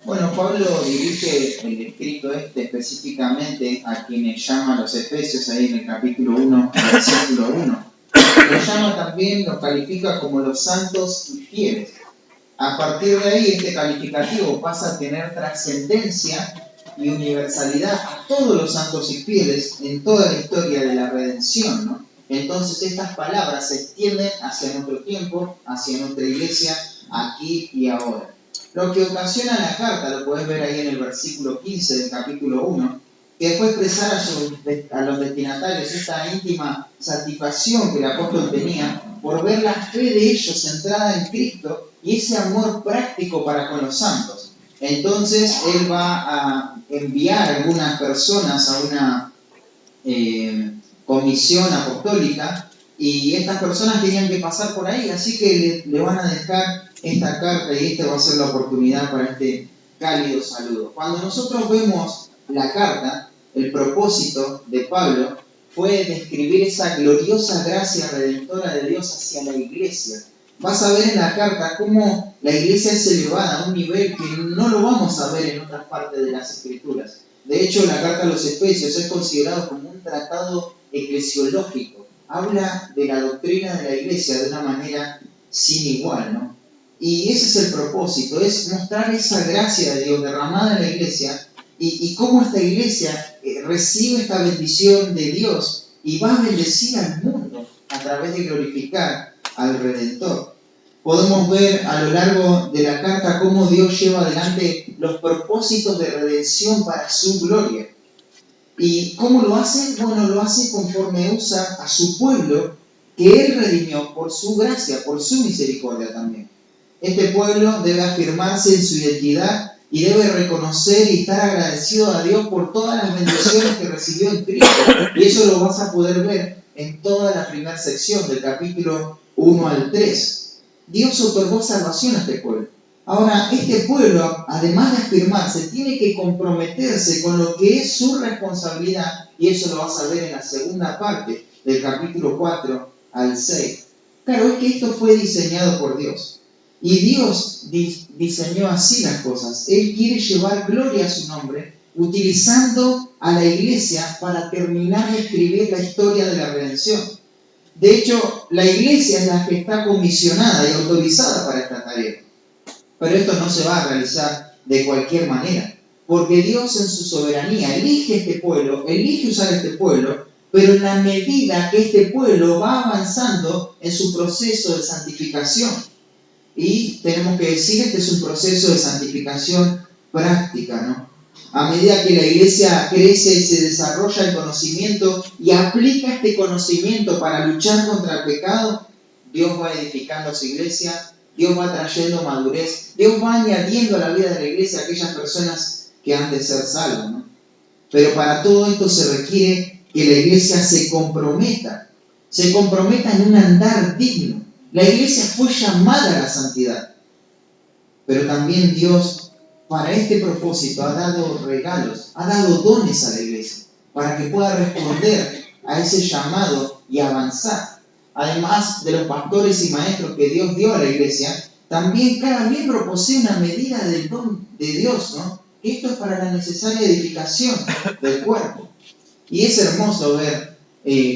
Bueno, Pablo dirige el escrito específicamente a quienes llama a los Efesios ahí en el capítulo 1, versículo 1. Los llama también, los califica como los santos y fieles. A partir de ahí, este calificativo pasa a tener trascendencia y universalidad a todos los santos y fieles en toda la historia de la redención, ¿no? Entonces estas palabras se extienden hacia nuestro tiempo, hacia nuestra iglesia, aquí y ahora. Lo que ocasiona la carta, lo puedes ver ahí en el versículo 15 del capítulo 1, que fue expresar a los destinatarios esta íntima satisfacción que el apóstol tenía por ver la fe de ellos centrada en Cristo y ese amor práctico para con los santos. Entonces él va a enviar a algunas personas a una comisión apostólica y estas personas tenían que pasar por ahí, así que le van a dejar esta carta y esta va a ser la oportunidad para este cálido saludo. Cuando nosotros vemos la carta, el propósito de Pablo fue describir esa gloriosa gracia redentora de Dios hacia la iglesia. Vas a ver en la carta cómo la iglesia es elevada a un nivel que no lo vamos a ver en otras partes de las Escrituras. De hecho, la carta a los Efesios es considerado como un tratado eclesiológico. Habla de la doctrina de la iglesia de una manera sin igual, ¿no? Y ese es el propósito, es mostrar esa gracia de Dios derramada en la iglesia y cómo esta iglesia recibe esta bendición de Dios y va a bendecir al mundo a través de glorificar al Redentor. Podemos ver a lo largo de la carta cómo Dios lleva adelante los propósitos de redención para su gloria. ¿Y cómo lo hace? Bueno, lo hace conforme usa a su pueblo que Él redimió por su gracia, por su misericordia también. Este pueblo debe afirmarse en su identidad y debe reconocer y estar agradecido a Dios por todas las bendiciones que recibió en Cristo. Y eso lo vas a poder ver en toda la primera sección del capítulo 1 al 3. Dios otorgó salvación a este pueblo. Ahora, este pueblo, además de afirmarse, tiene que comprometerse con lo que es su responsabilidad, y eso lo vas a ver en la segunda parte del capítulo 4 al 6. Claro, es que esto fue diseñado por Dios. Y Dios diseñó así las cosas. Él quiere llevar gloria a su nombre, utilizando a la iglesia para terminar de escribir la historia de la redención. De hecho, la iglesia es la que está comisionada y autorizada para esta tarea. Pero esto no se va a realizar de cualquier manera, porque Dios en su soberanía elige este pueblo, elige usar este pueblo, pero en la medida que este pueblo va avanzando en su proceso de santificación. Y tenemos que decir que este es un proceso de santificación práctica, ¿no? A medida que la iglesia crece y se desarrolla el conocimiento y aplica este conocimiento para luchar contra el pecado, Dios va edificando su iglesia, Dios va trayendo madurez, Dios va añadiendo a la vida de la iglesia a aquellas personas que han de ser salvas, ¿no? Pero para todo esto se requiere que la iglesia se comprometa en un andar digno. La iglesia fue llamada a la santidad, pero también Dios para este propósito ha dado regalos, ha dado dones a la iglesia para que pueda responder a ese llamado y avanzar. Además de los pastores y maestros que Dios dio a la iglesia, también cada miembro posee una medida del don de Dios, ¿no? Esto es para la necesaria edificación del cuerpo. Y es hermoso ver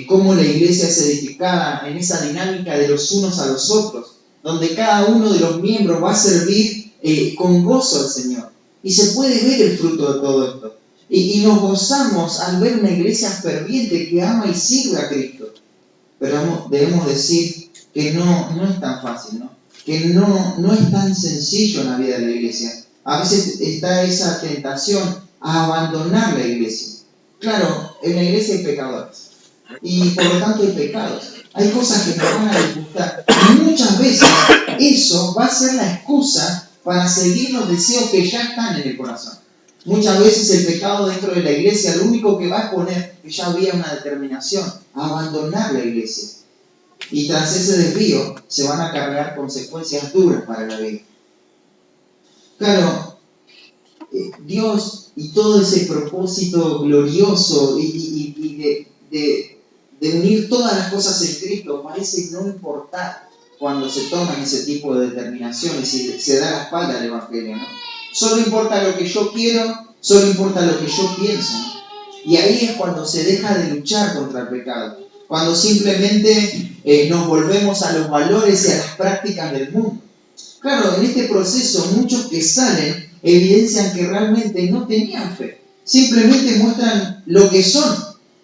cómo la iglesia es edificada en esa dinámica de los unos a los otros, donde cada uno de los miembros va a servir con gozo al Señor. Y se puede ver el fruto de todo esto. Y nos gozamos al ver una iglesia ferviente que ama y sirve a Cristo. Pero debemos decir que no es tan fácil, ¿no? Que no es tan sencillo en la vida de la iglesia. A veces está esa tentación a abandonar la iglesia. Claro, en la iglesia hay pecadores y por lo tanto hay pecados. Hay cosas que nos van a disgustar y muchas veces eso va a ser la excusa para seguir los deseos que ya están en el corazón. Muchas veces el pecado dentro de la iglesia lo único que va a poner que ya había una determinación a abandonar la iglesia. Y tras ese desvío se van a cargar consecuencias duras para la vida. Claro, Dios y todo ese propósito glorioso y de unir todas las cosas en Cristo parece no importar cuando se toman ese tipo de determinaciones y se da la espalda al Evangelio, ¿no? Solo importa lo que yo quiero, solo importa lo que yo pienso. Y ahí es cuando se deja de luchar contra el pecado. Cuando simplemente nos volvemos a los valores y a las prácticas del mundo. Claro, en este proceso muchos que salen evidencian que realmente no tenían fe. Simplemente muestran lo que son.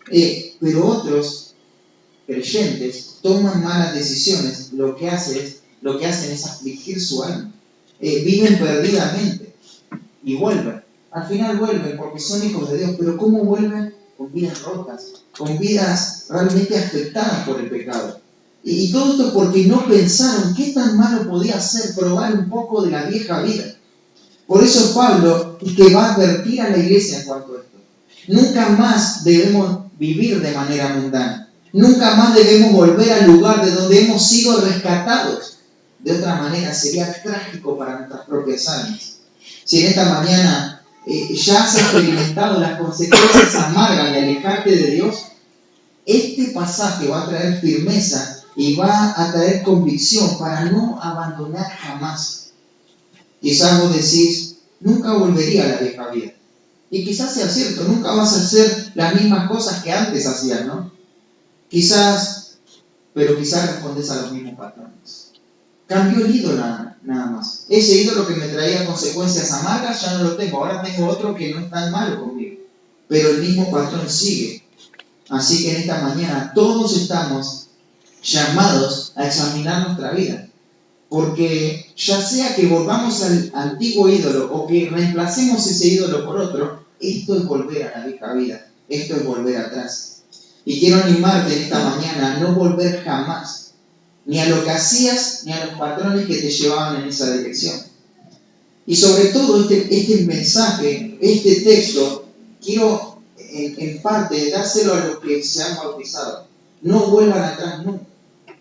Pero otros creyentes toman malas decisiones. Lo que hacen es afligir su alma. Viven perdidamente y vuelven. Al final vuelven porque son hijos de Dios. Pero ¿cómo vuelven? Con vidas rotas, con vidas realmente afectadas por el pecado. Y todo esto porque no pensaron qué tan malo podía ser probar un poco de la vieja vida. Por eso Pablo es que va a advertir a la iglesia en cuanto a esto. Nunca más debemos vivir de manera mundana. Nunca más debemos volver al lugar de donde hemos sido rescatados. De otra manera sería trágico para nuestras propias almas. Si en esta mañana ya has experimentado las consecuencias amargas de alejarte de Dios, este pasaje va a traer firmeza y va a traer convicción para no abandonar jamás. Quizás vos decís, nunca volvería a la vieja vida. Y quizás sea cierto, nunca vas a hacer las mismas cosas que antes hacías, ¿no? Pero quizás respondes a los mismos patrones. Cambió el ídolo nada más. Ese ídolo que me traía consecuencias amargas ya no lo tengo. Ahora tengo otro que no es tan malo conmigo. Pero el mismo patrón sigue. Así que en esta mañana todos estamos llamados a examinar nuestra vida. Porque ya sea que volvamos al antiguo ídolo o que reemplacemos ese ídolo por otro, esto es volver a la vieja vida. Esto es volver atrás. Y quiero animarte en esta mañana a no volver jamás. Ni a lo que hacías, ni a los patrones que te llevaban en esa dirección. Y sobre todo este mensaje, este texto, quiero en parte dárselo a los que se han bautizado. No vuelvan atrás nunca.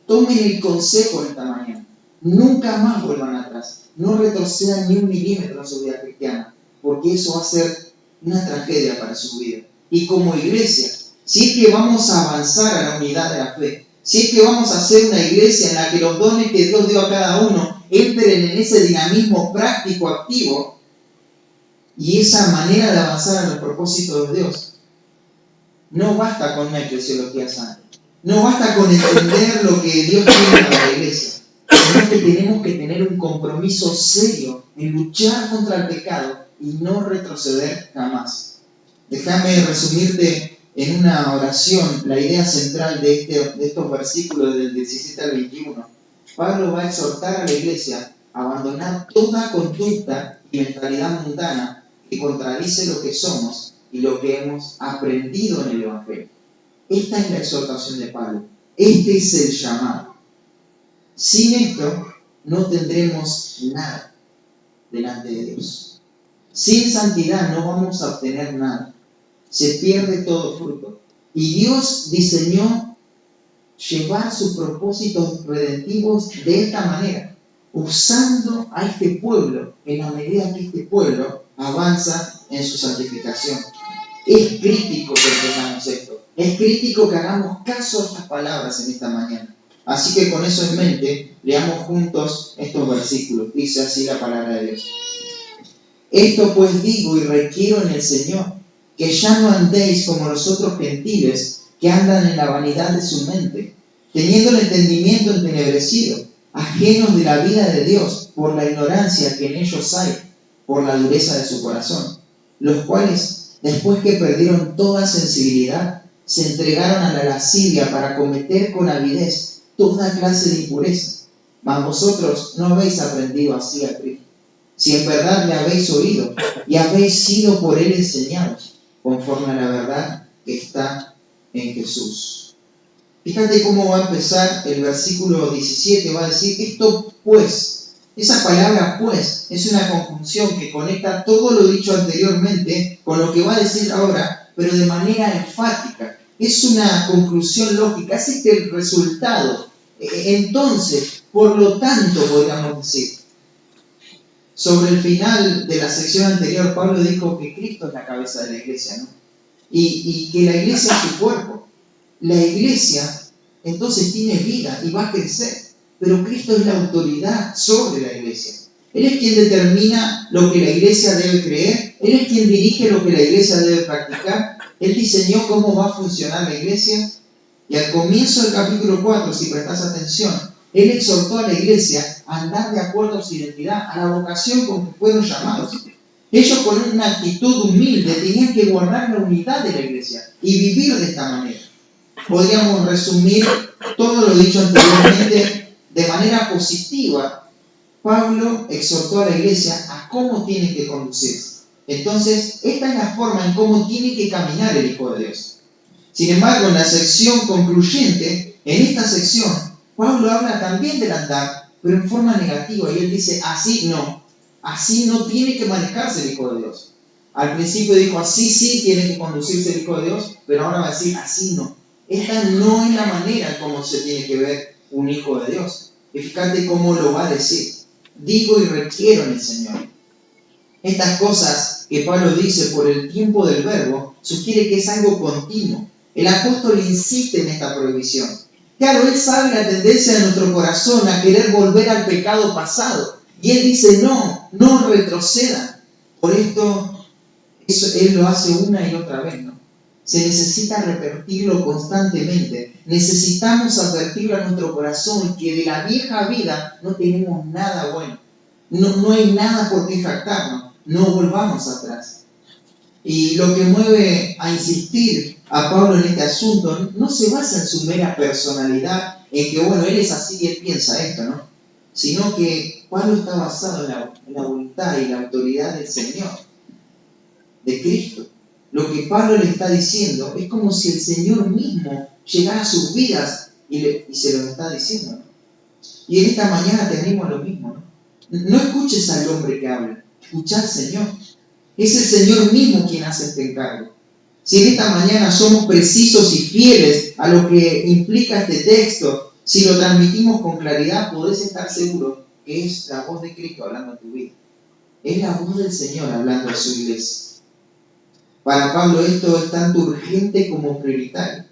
Tomen el consejo en esta mañana. Nunca más vuelvan atrás. No retrocedan ni un milímetro en su vida cristiana, porque eso va a ser una tragedia para su vida. Y como iglesia, si es que vamos a avanzar a la unidad de la fe, si es que vamos a hacer una iglesia en la que los dones que Dios dio a cada uno entren en ese dinamismo práctico, activo, y esa manera de avanzar a los propósitos de Dios, no basta con una eclesiología sana. No basta con entender lo que Dios tiene para la iglesia, sino que tenemos que tener un compromiso serio en luchar contra el pecado y no retroceder jamás. Déjame resumirte en una oración la idea central de estos versículos del 17 al 21. Pablo va a exhortar a la iglesia a abandonar toda conducta y mentalidad mundana que contradice lo que somos y lo que hemos aprendido en el Evangelio. Esta es la exhortación de Pablo. Este es el llamado. Sin esto no tendremos nada delante de Dios. Sin santidad no vamos a obtener nada. Se pierde todo fruto. Y Dios diseñó llevar sus propósitos redentivos de esta manera, usando a este pueblo en la medida que este pueblo avanza en su santificación. Es crítico que entendamos esto. Es crítico que hagamos caso a estas palabras en esta mañana. Así que con eso en mente, leamos juntos estos versículos. Dice así la palabra de Dios. Esto pues digo y requiero en el Señor, que ya no andéis como los otros gentiles que andan en la vanidad de su mente, teniendo el entendimiento entenebrecido, ajenos de la vida de Dios por la ignorancia que en ellos hay, por la dureza de su corazón, los cuales, después que perdieron toda sensibilidad, se entregaron a la lascivia para cometer con avidez toda clase de impureza. Mas vosotros no habéis aprendido así a Cristo, si en verdad le habéis oído y habéis sido por él enseñados, conforme a la verdad que está en Jesús. Fíjate cómo va a empezar el versículo 17, va a decir, esto pues, esa palabra pues, es una conjunción que conecta todo lo dicho anteriormente con lo que va a decir ahora, pero de manera enfática. Es una conclusión lógica, es el resultado. Entonces, por lo tanto, podríamos decir, sobre el final de la sección anterior, Pablo dijo que Cristo es la cabeza de la iglesia, ¿no? Y que la iglesia es su cuerpo. La iglesia entonces tiene vida y va a crecer, pero Cristo es la autoridad sobre la iglesia. Él es quien determina lo que la iglesia debe creer. Él es quien dirige lo que la iglesia debe practicar. Él diseñó cómo va a funcionar la iglesia. Y al comienzo del capítulo 4, si prestas atención, Él exhortó a la iglesia a andar de acuerdo a su identidad, a la vocación con que fueron llamados. Ellos con una actitud humilde tenían que guardar la unidad de la iglesia y vivir de esta manera. Podríamos resumir todo lo dicho anteriormente de manera positiva. Pablo exhortó a la iglesia a cómo tiene que conducirse. Entonces, esta es la forma en cómo tiene que caminar el Hijo de Dios. Sin embargo, en la sección concluyente, en esta sección, Pablo habla también del andar, pero en forma negativa, y él dice, así no tiene que manejarse el Hijo de Dios. Al principio dijo, así sí tiene que conducirse el Hijo de Dios, pero ahora va a decir, así no. Esta no es la manera en cómo se tiene que ver un Hijo de Dios. Y fíjate cómo lo va a decir. Digo y requiero en el Señor. Estas cosas que Pablo dice por el tiempo del verbo, sugiere que es algo continuo. El apóstol insiste en esta prohibición. Claro, él sabe la tendencia de nuestro corazón a querer volver al pecado pasado. Y él dice, no retrocedan. Por esto, él lo hace una y otra vez, ¿no? Se necesita repetirlo constantemente. Necesitamos advertirlo a nuestro corazón que de la vieja vida no tenemos nada bueno. No hay nada por qué jactarnos. No volvamos atrás. Y lo que mueve a insistir a Pablo en este asunto no se basa en su mera personalidad, en que, bueno, él es así y él piensa esto, ¿no? Sino que Pablo está basado en la voluntad y la autoridad del Señor, de Cristo. Lo que Pablo le está diciendo es como si el Señor mismo llegara a sus vidas y se lo está diciendo, ¿no? Y en esta mañana tenemos lo mismo, ¿no? No escuches al hombre que habla, escucha al Señor. Es el Señor mismo quien hace este encargo. Si en esta mañana somos precisos y fieles a lo que implica este texto, si lo transmitimos con claridad, podés estar seguro que es la voz de Cristo hablando a tu vida. Es la voz del Señor hablando a su iglesia. Para Pablo esto es tanto urgente como prioritario.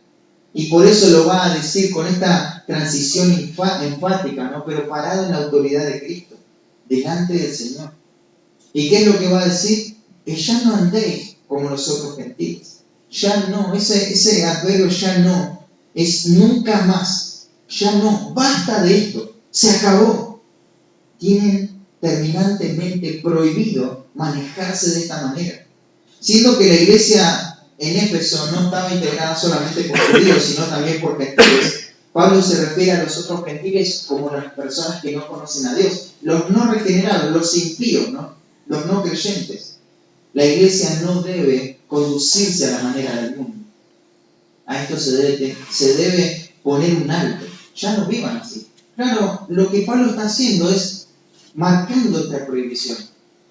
Y por eso lo va a decir con esta transición enfática, ¿no? Pero parado en la autoridad de Cristo, delante del Señor. ¿Y qué es lo que va a decir? Que ya no andéis como los otros gentiles. Ya no, ese adverbio ya no, es nunca más. Ya no, basta de esto, se acabó. Tienen terminantemente prohibido manejarse de esta manera. Siendo que la iglesia en Éfeso no estaba integrada solamente por judíos, sino también por gentiles. Pablo se refiere a los otros gentiles como las personas que no conocen a Dios, los no regenerados, los impíos, ¿no? Los no creyentes. La iglesia no debe conducirse a la manera del mundo. A esto se debe poner un alto. Ya no vivan así. Claro, lo que Pablo está haciendo es marcando esta prohibición.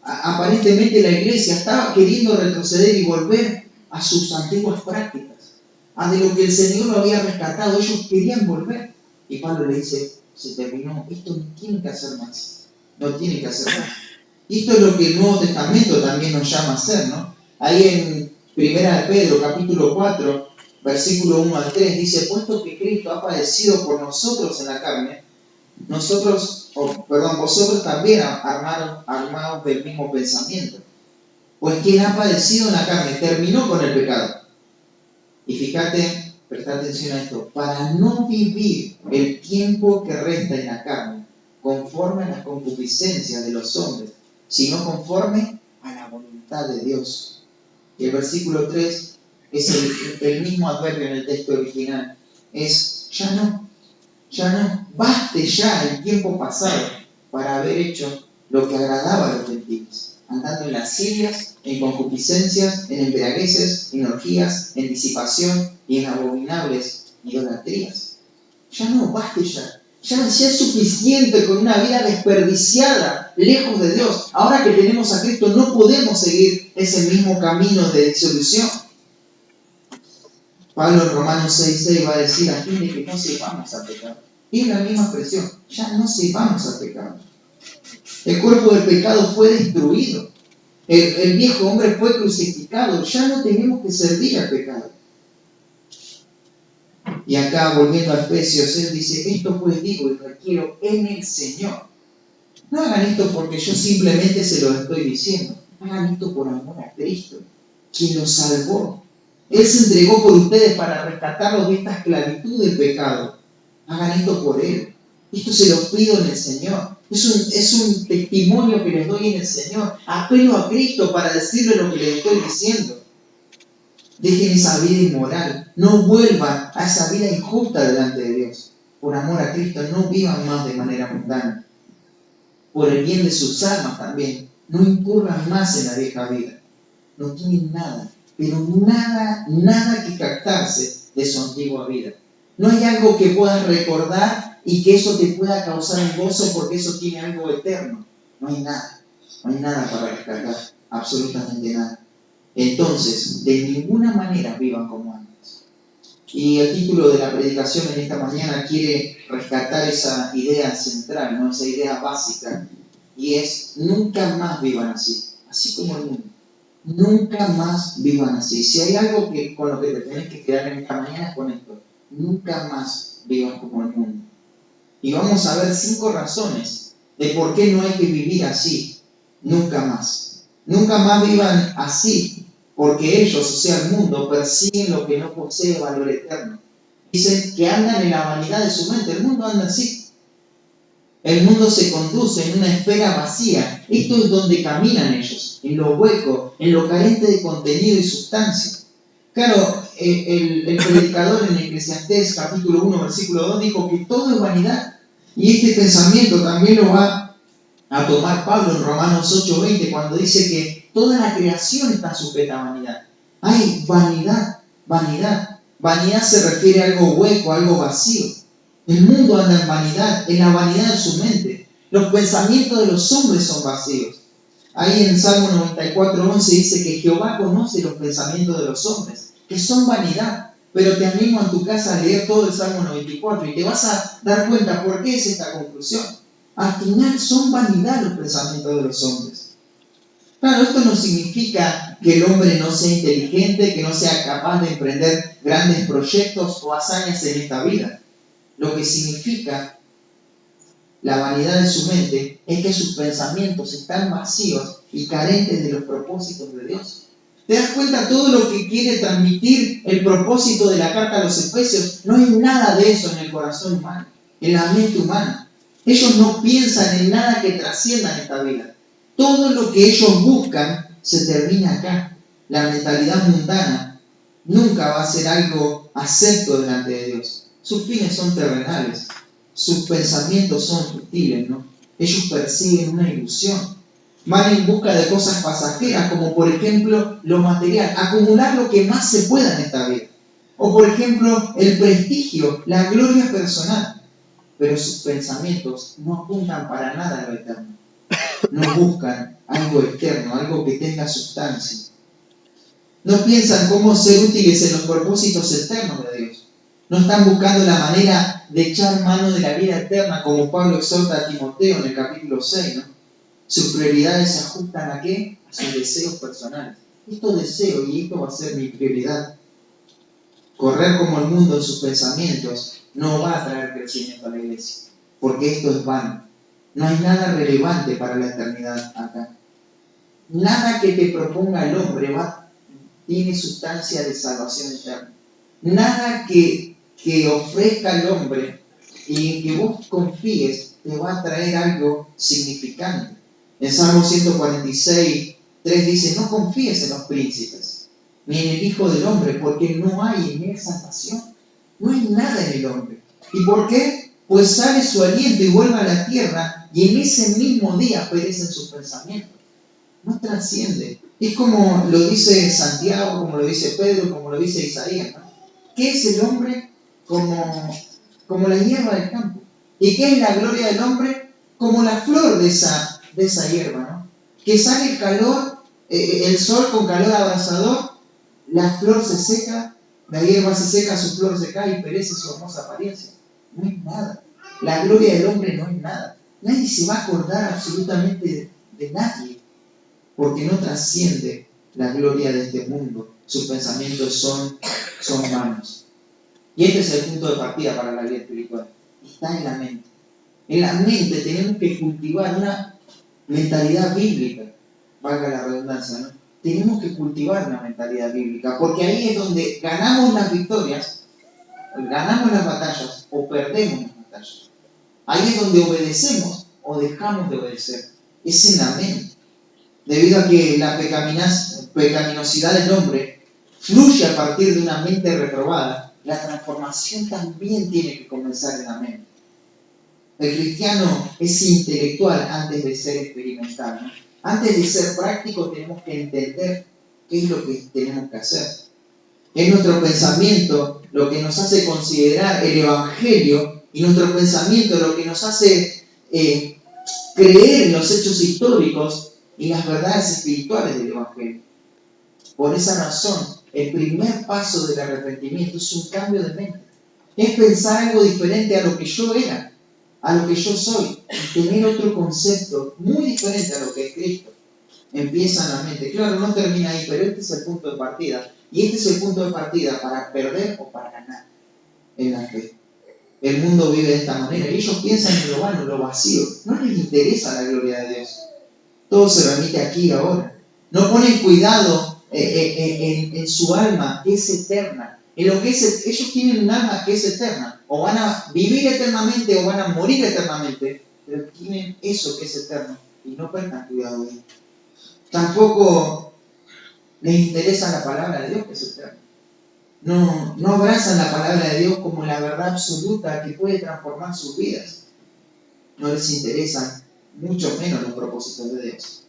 Aparentemente la iglesia estaba queriendo retroceder y volver a sus antiguas prácticas, a de lo que el Señor lo había rescatado. Ellos querían volver. Y Pablo le dice, se terminó, esto no tiene que hacer más. No tiene que hacer más. Y esto es lo que el Nuevo Testamento también nos llama a hacer, ¿no? Ahí en 1 de Pedro, capítulo 4, versículo 1 al 3, dice, puesto que Cristo ha padecido por nosotros en la carne, vosotros también armados del mismo pensamiento. Pues quien ha padecido en la carne terminó con el pecado. Y fíjate, presta atención a esto, para no vivir el tiempo que resta en la carne, conforme a las concupiscencias de los hombres, sino conforme a la voluntad de Dios. Y el versículo 3 es el mismo adverbio en el texto original. Es ya no, baste ya el tiempo pasado para haber hecho lo que agradaba a los gentiles, andando en lascivias, en concupiscencias, en embriagueces, en orgías, en disipación y en abominables idolatrías. Ya no, baste ya. Ya es suficiente con una vida desperdiciada, lejos de Dios. Ahora que tenemos a Cristo, no podemos seguir ese mismo camino de disolución. Pablo en Romanos 6:6 va a decir a fin de que no sepamos a pecar. Y es la misma expresión, ya no sepamos a pecar. El cuerpo del pecado fue destruido. El viejo hombre fue crucificado. Ya no tenemos que servir al pecado. Y acá, volviendo a Efesios, él dice, esto pues digo y requiero en el Señor. No hagan esto porque yo simplemente se lo estoy diciendo. Hagan esto por amor a Cristo, quien los salvó. Él se entregó por ustedes para rescatarlos de esta esclavitud del pecado. Hagan esto por Él. Esto se lo pido en el Señor. Es un testimonio que les doy en el Señor. Apelo a Cristo para decirle lo que les estoy diciendo. Dejen esa vida inmoral. No vuelvan a esa vida injusta delante de Dios. Por amor a Cristo, no vivan más de manera mundana. Por el bien de sus almas también. No incurran más en la vieja vida. No tienen nada, pero nada que captarse de su antigua vida. No hay algo que puedas recordar y que eso te pueda causar un gozo porque eso tiene algo eterno. No hay nada para rescatar, absolutamente nada. Entonces, de ninguna manera vivan como antes. Y el título de la predicación en esta mañana quiere rescatar esa idea central, ¿no? Esa idea básica, y es: nunca más vivan así como el mundo. Nunca más vivan así. Si hay algo con lo que te tenés que quedar en esta mañana es con esto: nunca más vivan como el mundo. Y vamos a ver 5 razones de por qué no hay que vivir así. Nunca más. Nunca más vivan así, porque ellos, o sea, el mundo, persiguen lo que no posee valor eterno. Dicen que andan en la vanidad de su mente. El mundo anda así. El mundo se conduce en una esfera vacía. Esto es donde caminan ellos, en lo hueco, en lo carente de contenido y sustancia. Claro, el predicador en Eclesiastés capítulo 1, versículo 2 dijo que todo es vanidad. Y este pensamiento también lo va a tomar Pablo en Romanos 8:20, cuando dice que toda la creación está sujeta a vanidad. Hay vanidad. Vanidad se refiere a algo hueco, a algo vacío. El mundo anda en vanidad, en la vanidad de su mente. Los pensamientos de los hombres son vacíos. Ahí en Salmo 94:11 dice que Jehová conoce los pensamientos de los hombres, que son vanidad. Pero te animo en tu casa a leer todo el Salmo 94 y te vas a dar cuenta por qué es esta conclusión. Al final son vanidad los pensamientos de los hombres. Claro, esto no significa que el hombre no sea inteligente, que no sea capaz de emprender grandes proyectos o hazañas en esta vida. Lo que significa la vanidad de su mente es que sus pensamientos están vacíos y carentes de los propósitos de Dios. ¿Te das cuenta todo lo que quiere transmitir el propósito de la carta a los Efesios? No hay nada de eso en el corazón humano, en la mente humana. Ellos no piensan en nada que trascienda en esta vida. Todo lo que ellos buscan se termina acá. La mentalidad mundana nunca va a ser algo acepto delante de Dios. Sus fines son terrenales. Sus pensamientos son sutiles, ¿no? Ellos persiguen una ilusión. Van en busca de cosas pasajeras, como por ejemplo lo material, acumular lo que más se pueda en esta vida. O por ejemplo el prestigio, la gloria personal. Pero sus pensamientos no apuntan para nada a lo eterno. No buscan algo externo, algo que tenga sustancia. No piensan cómo ser útiles en los propósitos eternos de Dios. No están buscando la manera de echar mano de la vida eterna, como Pablo exhorta a Timoteo en el capítulo 6, ¿no? Sus prioridades se ajustan ¿a qué? A sus deseos personales. Esto deseo y esto va a ser mi prioridad. Correr como el mundo en sus pensamientos no va a traer crecimiento a la iglesia, porque esto es vano. No hay nada relevante para la eternidad acá. Nada que te proponga el hombre tiene sustancia de salvación eterna. Nada que ofrezca el hombre y en que vos confíes te va a traer algo significante. En Salmo 146:3 dice: no confíes en los príncipes, ni en el Hijo del Hombre, porque no hay en él salvación. No hay nada en el hombre. ¿Y por qué? Pues sale su aliento y vuelve a la tierra, y en ese mismo día perecen sus pensamientos. No trasciende. Es como lo dice Santiago, como lo dice Pedro, como lo dice Isaías, ¿no? ¿Qué es el hombre? Como la hierba del campo. ¿Y qué es la gloria del hombre? Como la flor de esa hierba, ¿no? Que sale el calor, el sol con calor abrasador, la flor se seca, la hierba se seca, su flor se cae y perece su hermosa apariencia. No es nada. La gloria del hombre no es nada. Nadie se va a acordar absolutamente de nadie, porque no trasciende la gloria de este mundo. Sus pensamientos son vanos. Y este es el punto de partida para la vida espiritual. Está en la mente. En la mente tenemos que cultivar una mentalidad bíblica, valga la redundancia, ¿no? Tenemos que cultivar una mentalidad bíblica, porque ahí es donde ganamos las victorias, ganamos las batallas o perdemos las batallas. Ahí es donde obedecemos o dejamos de obedecer. Es en la mente. Debido a que la pecaminosidad del hombre fluye a partir de una mente reprobada, la transformación también tiene que comenzar en la mente. El cristiano es intelectual antes de ser experimental, ¿no? Antes de ser práctico tenemos que entender qué es lo que tenemos que hacer. Es nuestro pensamiento lo que nos hace considerar el Evangelio y nuestro pensamiento lo que nos hace creer en los hechos históricos y las verdades espirituales del Evangelio. Por esa razón, el primer paso del arrepentimiento es un cambio de mente. Es pensar algo diferente a lo que yo era, a lo que yo soy, y tener otro concepto muy diferente a lo que es Cristo. Empieza en la mente. Claro, no termina ahí, pero este es el punto de partida. Y este es el punto de partida para perder o para ganar en la fe. El mundo vive de esta manera y ellos piensan en lo vano, en lo vacío. No les interesa la gloria de Dios. Todo se remite aquí y ahora. No ponen cuidado en su alma, que es eterna. En lo que es, ellos tienen un alma que es eterna. O van a vivir eternamente o van a morir eternamente. Pero tienen eso que es eterno y no prestan cuidado de ello. Tampoco les interesa la palabra de Dios, que es eterna. No abrazan la palabra de Dios como la verdad absoluta que puede transformar sus vidas. No les interesan mucho menos los propósitos de Dios.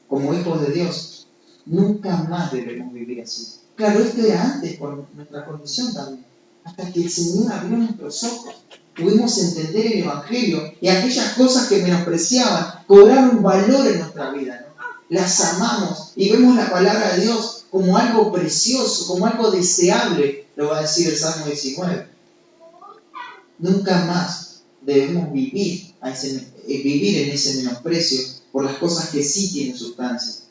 Como hijos de Dios, nunca más debemos vivir así. Claro, esto era antes por nuestra condición también. Hasta que el Señor abrió nuestros ojos, pudimos entender el Evangelio y aquellas cosas que menospreciaban cobraron valor en nuestra vida, ¿no? Las amamos y vemos la palabra de Dios como algo precioso, como algo deseable, lo va a decir el Salmo 19. Nunca más debemos vivir en ese menosprecio por las cosas que sí tienen sustancia.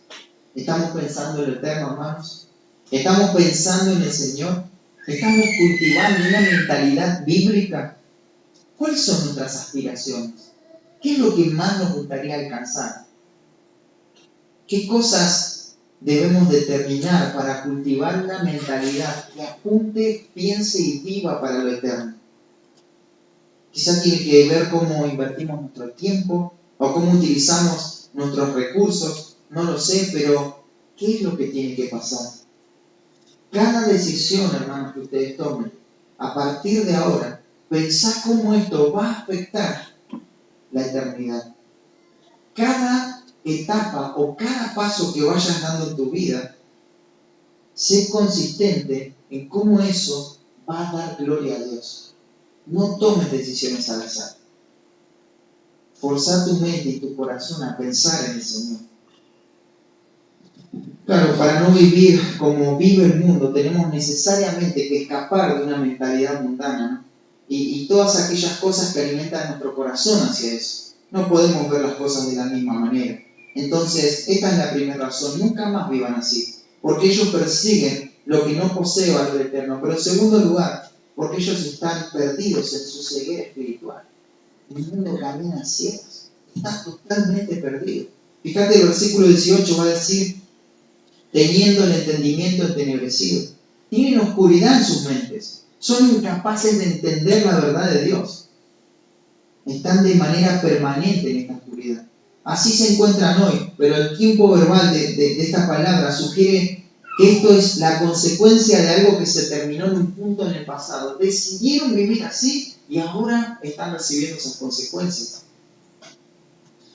¿Estamos pensando en lo eterno, hermanos? ¿Estamos pensando en el Señor? ¿Estamos cultivando una mentalidad bíblica? ¿Cuáles son nuestras aspiraciones? ¿Qué es lo que más nos gustaría alcanzar? ¿Qué cosas debemos determinar para cultivar una mentalidad que apunte, piense y viva para lo eterno? Quizás tiene que ver cómo invertimos nuestro tiempo o cómo utilizamos nuestros recursos, no lo sé, pero ¿qué es lo que tiene que pasar? Cada decisión, hermanos, que ustedes tomen, a partir de ahora, pensá cómo esto va a afectar la eternidad. Cada etapa o cada paso que vayas dando en tu vida, sé consistente en cómo eso va a dar gloria a Dios. No tomes decisiones al azar. Forzá tu mente y tu corazón a pensar en el Señor. Claro, para no vivir como vive el mundo, tenemos necesariamente que escapar de una mentalidad mundana, ¿no? Y todas aquellas cosas que alimentan nuestro corazón hacia eso. No podemos ver las cosas de la misma manera. Entonces, esta es la primera razón. Nunca más vivan así, porque ellos persiguen lo que no posee valor eterno. Pero en segundo lugar, porque ellos están perdidos en su ceguera espiritual. El mundo camina a ciegas, está totalmente perdido. Fíjate, el versículo 18 va a decir: teniendo el entendimiento entenebrecido. Tienen oscuridad en sus mentes. Son incapaces de entender la verdad de Dios. Están de manera permanente en esta oscuridad. Así se encuentran hoy, pero el tiempo verbal de esta palabra sugiere que esto es la consecuencia de algo que se terminó en un punto en el pasado. Decidieron vivir así y ahora están recibiendo esas consecuencias.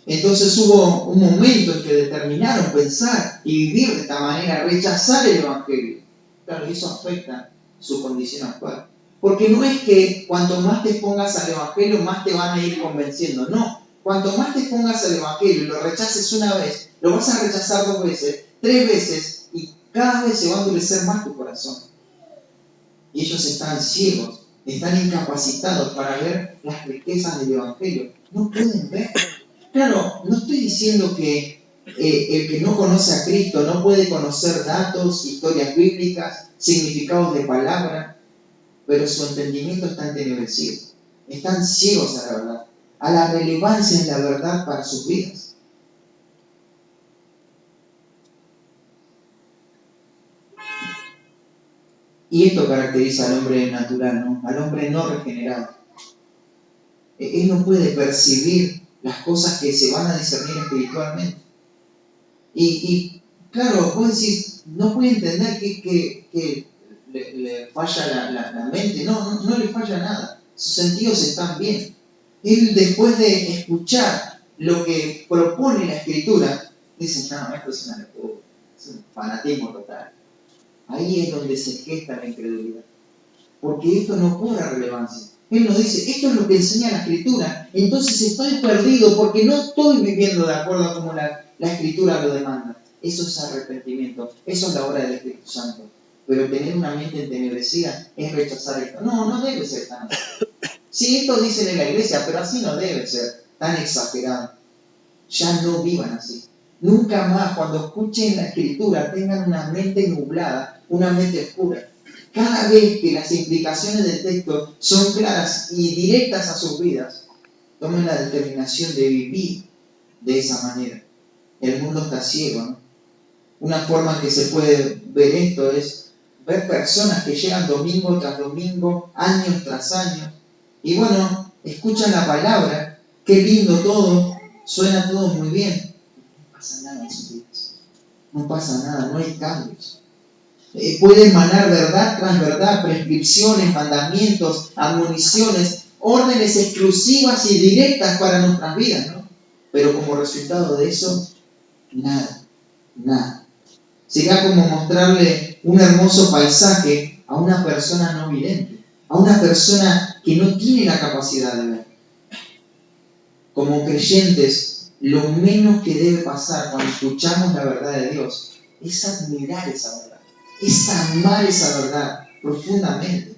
Entonces hubo un momento en que determinaron pensar y vivir de esta manera, rechazar el Evangelio. Claro, eso afecta su condición actual. Porque no es que cuanto más te pongas al Evangelio, más te van a ir convenciendo. No, cuanto más te pongas al Evangelio y lo rechaces una vez, lo vas a rechazar 2 veces, 3 veces, y cada vez se va a endurecer más tu corazón. Y ellos están ciegos, están incapacitados para ver las riquezas del Evangelio. No pueden ver. Claro, no estoy diciendo que el que no conoce a Cristo no puede conocer datos, historias bíblicas, significados de palabra, pero su entendimiento está entenebrecido. Están ciegos a la verdad. a la relevancia de la verdad para sus vidas. Y esto caracteriza al hombre natural, ¿no? Al hombre no regenerado. Él no puede percibir las cosas que se van a discernir espiritualmente. Y claro, vos decís, no puede entender que le falla la mente. No le falla nada. Sus sentidos están bien. Él, después de escuchar lo que propone la Escritura, dice, no, esto es una locura, es un fanatismo total. Ahí es donde se gesta la incredulidad. Porque esto no cobra relevancia. Él nos dice, esto es lo que enseña la Escritura, entonces estoy perdido porque no estoy viviendo de acuerdo a como la Escritura lo demanda. Eso es arrepentimiento, eso es la obra del Espíritu Santo. Pero tener una mente entenebrecida es rechazar esto. No debe ser tan así. Sí, esto dicen en la iglesia, pero así no debe ser tan exagerado. Ya no vivan así. Nunca más, cuando escuchen la Escritura, tengan una mente nublada, una mente oscura. Cada vez que las implicaciones del texto son claras y directas a sus vidas, tomen la determinación de vivir de esa manera. El mundo está ciego, ¿no? Una forma en que se puede ver esto es ver personas que llegan domingo tras domingo, año tras año, y bueno, escuchan la palabra, qué lindo todo, suena todo muy bien. No pasa nada en sus vidas. No pasa nada, no hay cambios. Puede emanar verdad tras verdad, prescripciones, mandamientos, admoniciones, órdenes exclusivas y directas para nuestras vidas, ¿no? Pero como resultado de eso, nada. Será como mostrarle un hermoso paisaje a una persona no vidente, a una persona que no tiene la capacidad de ver. Como creyentes, lo menos que debe pasar cuando escuchamos la verdad de Dios es admirar esa verdad, es amar esa verdad profundamente.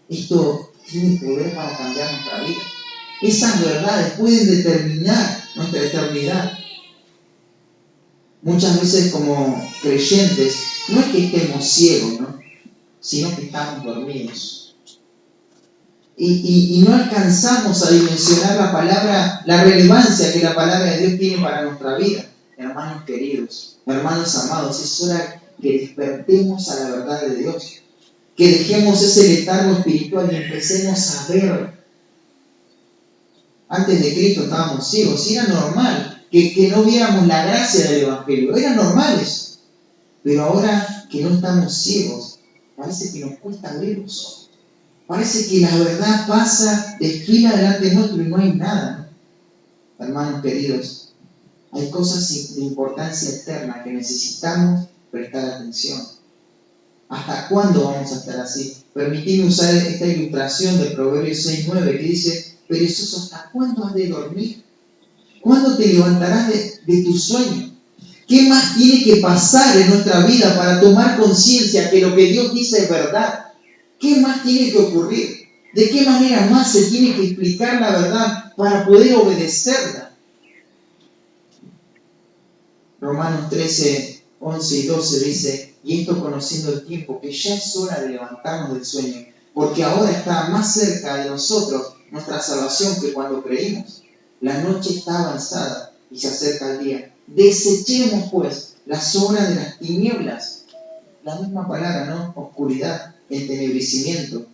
Esto tiene poder para cambiar nuestra vida. Esas verdades pueden determinar nuestra eternidad. Muchas veces como creyentes, no es que estemos ciegos, ¿no? Sino que estamos dormidos. Y no alcanzamos a dimensionar la palabra, la relevancia que la palabra de Dios tiene para nuestra vida. Hermanos queridos, hermanos amados, es hora que despertemos a la verdad de Dios, que dejemos ese letargo espiritual y empecemos a ver. Antes de Cristo estábamos ciegos y era normal que no viéramos la gracia del Evangelio, era normal eso. Pero ahora que no estamos ciegos, parece que nos cuesta ver los ojos. Parece que la verdad pasa, desfila delante de nosotros y no hay nada, ¿no? Hermanos queridos, hay cosas de importancia eterna que necesitamos prestar atención. ¿Hasta cuándo vamos a estar así? Permitidme usar esta ilustración de Proverbios 6:9 que dice, perezoso, ¿hasta cuándo has de dormir? ¿Cuándo te levantarás de tu sueño? ¿Qué más tiene que pasar en nuestra vida para tomar conciencia que lo que Dios dice es verdad? ¿Qué más tiene que ocurrir? ¿De qué manera más se tiene que explicar la verdad para poder obedecerla? Romanos 13, 11 y 12 dice, y esto conociendo el tiempo, que ya es hora de levantarnos del sueño, porque ahora está más cerca de nosotros nuestra salvación que cuando creímos. La noche está avanzada y se acerca el día. Desechemos pues las obras de las tinieblas. La misma palabra, ¿no? Oscuridad, entenebrecimiento,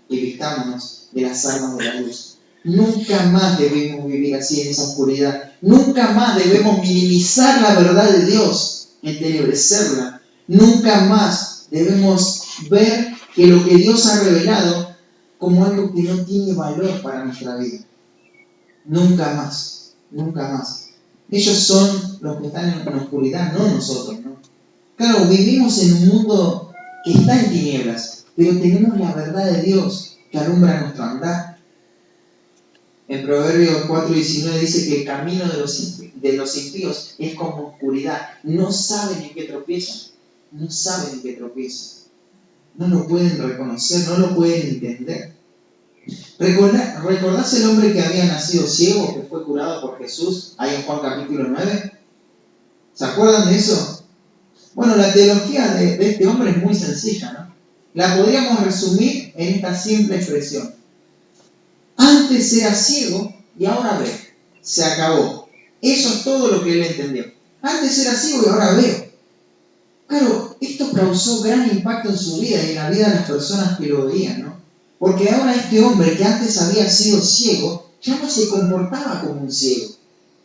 y vistámonos de las armas de la luz. Nunca más debemos vivir así en esa oscuridad. Nunca más debemos minimizar la verdad de Dios, entenebrecerla. Nunca más debemos ver que lo que Dios ha revelado como algo que no tiene valor para nuestra vida. Nunca más, nunca más. Ellos son los que están en la oscuridad, no nosotros, ¿no? Claro, vivimos en un mundo que está en tinieblas, pero tenemos la verdad de Dios que alumbra nuestro andar. En Proverbios 4:19 dice que el camino de los impíos es como oscuridad. No saben en qué tropiezan. No saben en qué tropiezan. No lo pueden reconocer, no lo pueden entender. ¿Recordás el hombre que había nacido ciego, que fue curado por Jesús, ahí en Juan capítulo 9? ¿Se acuerdan de eso? Bueno, la teología de este hombre es muy sencilla, ¿no? La podríamos resumir en esta simple expresión. Antes era ciego y ahora veo. Se acabó. Eso es todo lo que él entendió. Antes era ciego y ahora veo. Claro, esto causó gran impacto en su vida y en la vida de las personas que lo veían, ¿no? Porque ahora este hombre que antes había sido ciego, ya no se comportaba como un ciego.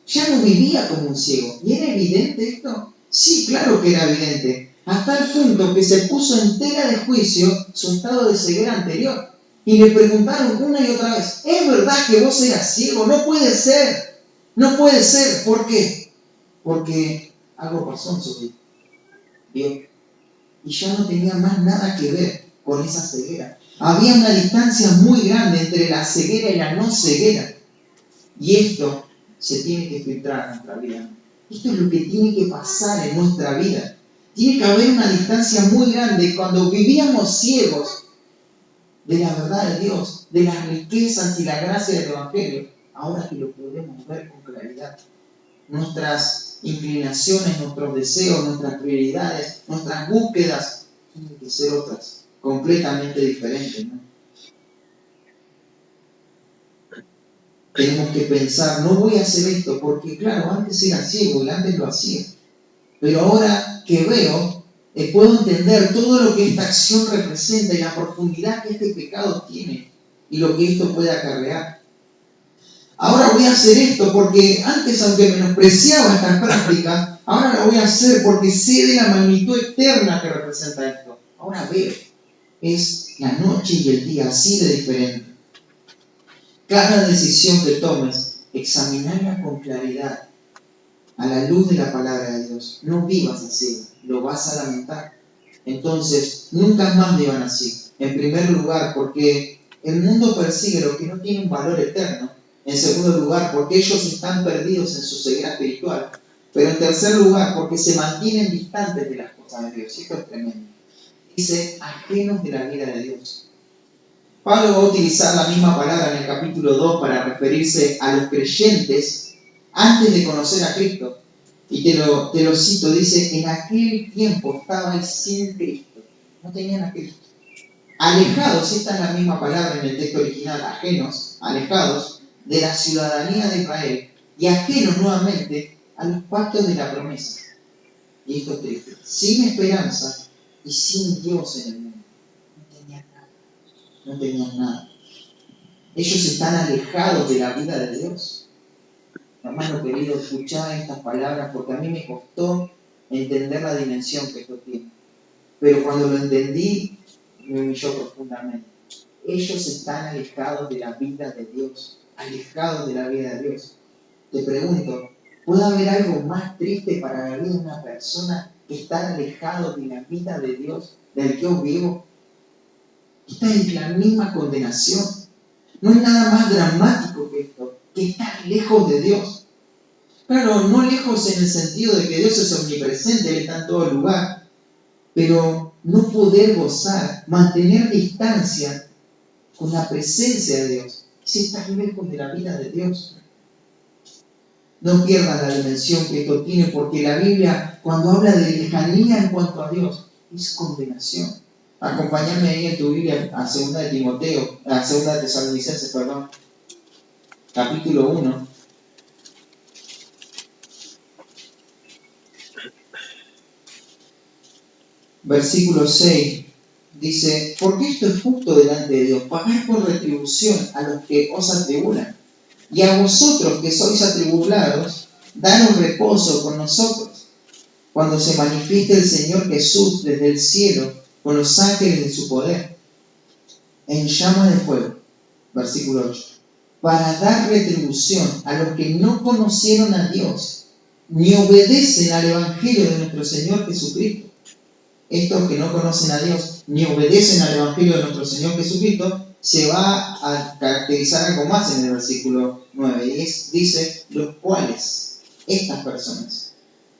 Ya no vivía como un ciego. ¿Y era evidente esto? Sí, claro que era evidente. Hasta el punto que se puso en tela de juicio su estado de ceguera anterior. Y le preguntaron una y otra vez, ¿es verdad que vos eras ciego? No puede ser. No puede ser. ¿Por qué? Porque algo pasó en su vida. Vio. Y ya no tenía más nada que ver con esa ceguera. Había una distancia muy grande entre la ceguera y la no ceguera. Y esto se tiene que filtrar en nuestra vida. Esto es lo que tiene que pasar en nuestra vida. Tiene que haber una distancia muy grande. Cuando vivíamos ciegos de la verdad de Dios, de las riquezas y la gracia del Evangelio, ahora que lo podemos ver con claridad. Nuestras inclinaciones, nuestros deseos, nuestras prioridades, nuestras búsquedas tienen que ser otras, completamente diferentes, ¿no? Tenemos que pensar, no voy a hacer esto, porque claro, antes era ciego y antes lo hacía. Pero ahora que veo, puedo entender todo lo que esta acción representa y la profundidad que este pecado tiene y lo que esto puede acarrear. Ahora voy a hacer esto porque antes, aunque menospreciaba estas prácticas, ahora lo voy a hacer porque sé de la magnitud eterna que representa esto. Ahora veo, es la noche y el día así de diferente. Cada decisión que tomes, examinarla con claridad, a la luz de la palabra de Dios. No vivas así, lo vas a lamentar. Entonces, nunca más vivan así. En primer lugar, porque el mundo persigue lo que no tiene un valor eterno. En segundo lugar, porque ellos están perdidos en su ceguera espiritual. Pero en tercer lugar, porque se mantienen distantes de las cosas de Dios. Esto es tremendo. Dice, ajenos de la vida de Dios. Pablo va a utilizar la misma palabra en el capítulo 2 para referirse a los creyentes antes de conocer a Cristo. Y te lo cito, dice, en aquel tiempo estabais sin Cristo. No tenían a Cristo. Alejados, esta es la misma palabra en el texto original, ajenos, alejados de la ciudadanía de Israel y ajenos nuevamente a los pactos de la promesa. Y esto es triste. Sin esperanza y sin Dios en el mundo. No tenían nada. No tenían nada. Ellos están alejados de la vida de Dios. Hermano querido, escuchar estas palabras porque a mí me costó entender la dimensión que esto tiene. Pero cuando lo entendí, me humilló profundamente. Ellos están alejados de la vida de Dios, alejados de la vida de Dios. Te pregunto, ¿puede haber algo más triste para la vida de una persona que está alejado de la vida de Dios, del Dios vivo? Esta es la misma condenación. No hay nada más dramático que esto, que estar lejos de Dios. Claro, no lejos en el sentido de que Dios es omnipresente, Él está en todo lugar, pero no poder gozar, mantener distancia con la presencia de Dios, es estar lejos de la vida de Dios. No pierdas la dimensión que esto tiene, porque la Biblia, cuando habla de lejanía en cuanto a Dios, es condenación. Acompáñame ahí en tu Biblia a 2 de Timoteo, a 2 de Tesalonicenses, capítulo 1. Versículo 6, dice, porque esto es justo delante de Dios, pagar por retribución a los que os atribulan, y a vosotros que sois atribulados, daros reposo con nosotros, cuando se manifieste el Señor Jesús desde el cielo, con los ángeles de su poder, en llama de fuego, versículo 8, para dar retribución a los que no conocieron a Dios, ni obedecen al Evangelio de nuestro Señor Jesucristo. Estos que no conocen a Dios ni obedecen al Evangelio de nuestro Señor Jesucristo, se va a caracterizar algo más en el versículo 9. Y dice, los cuales, estas personas,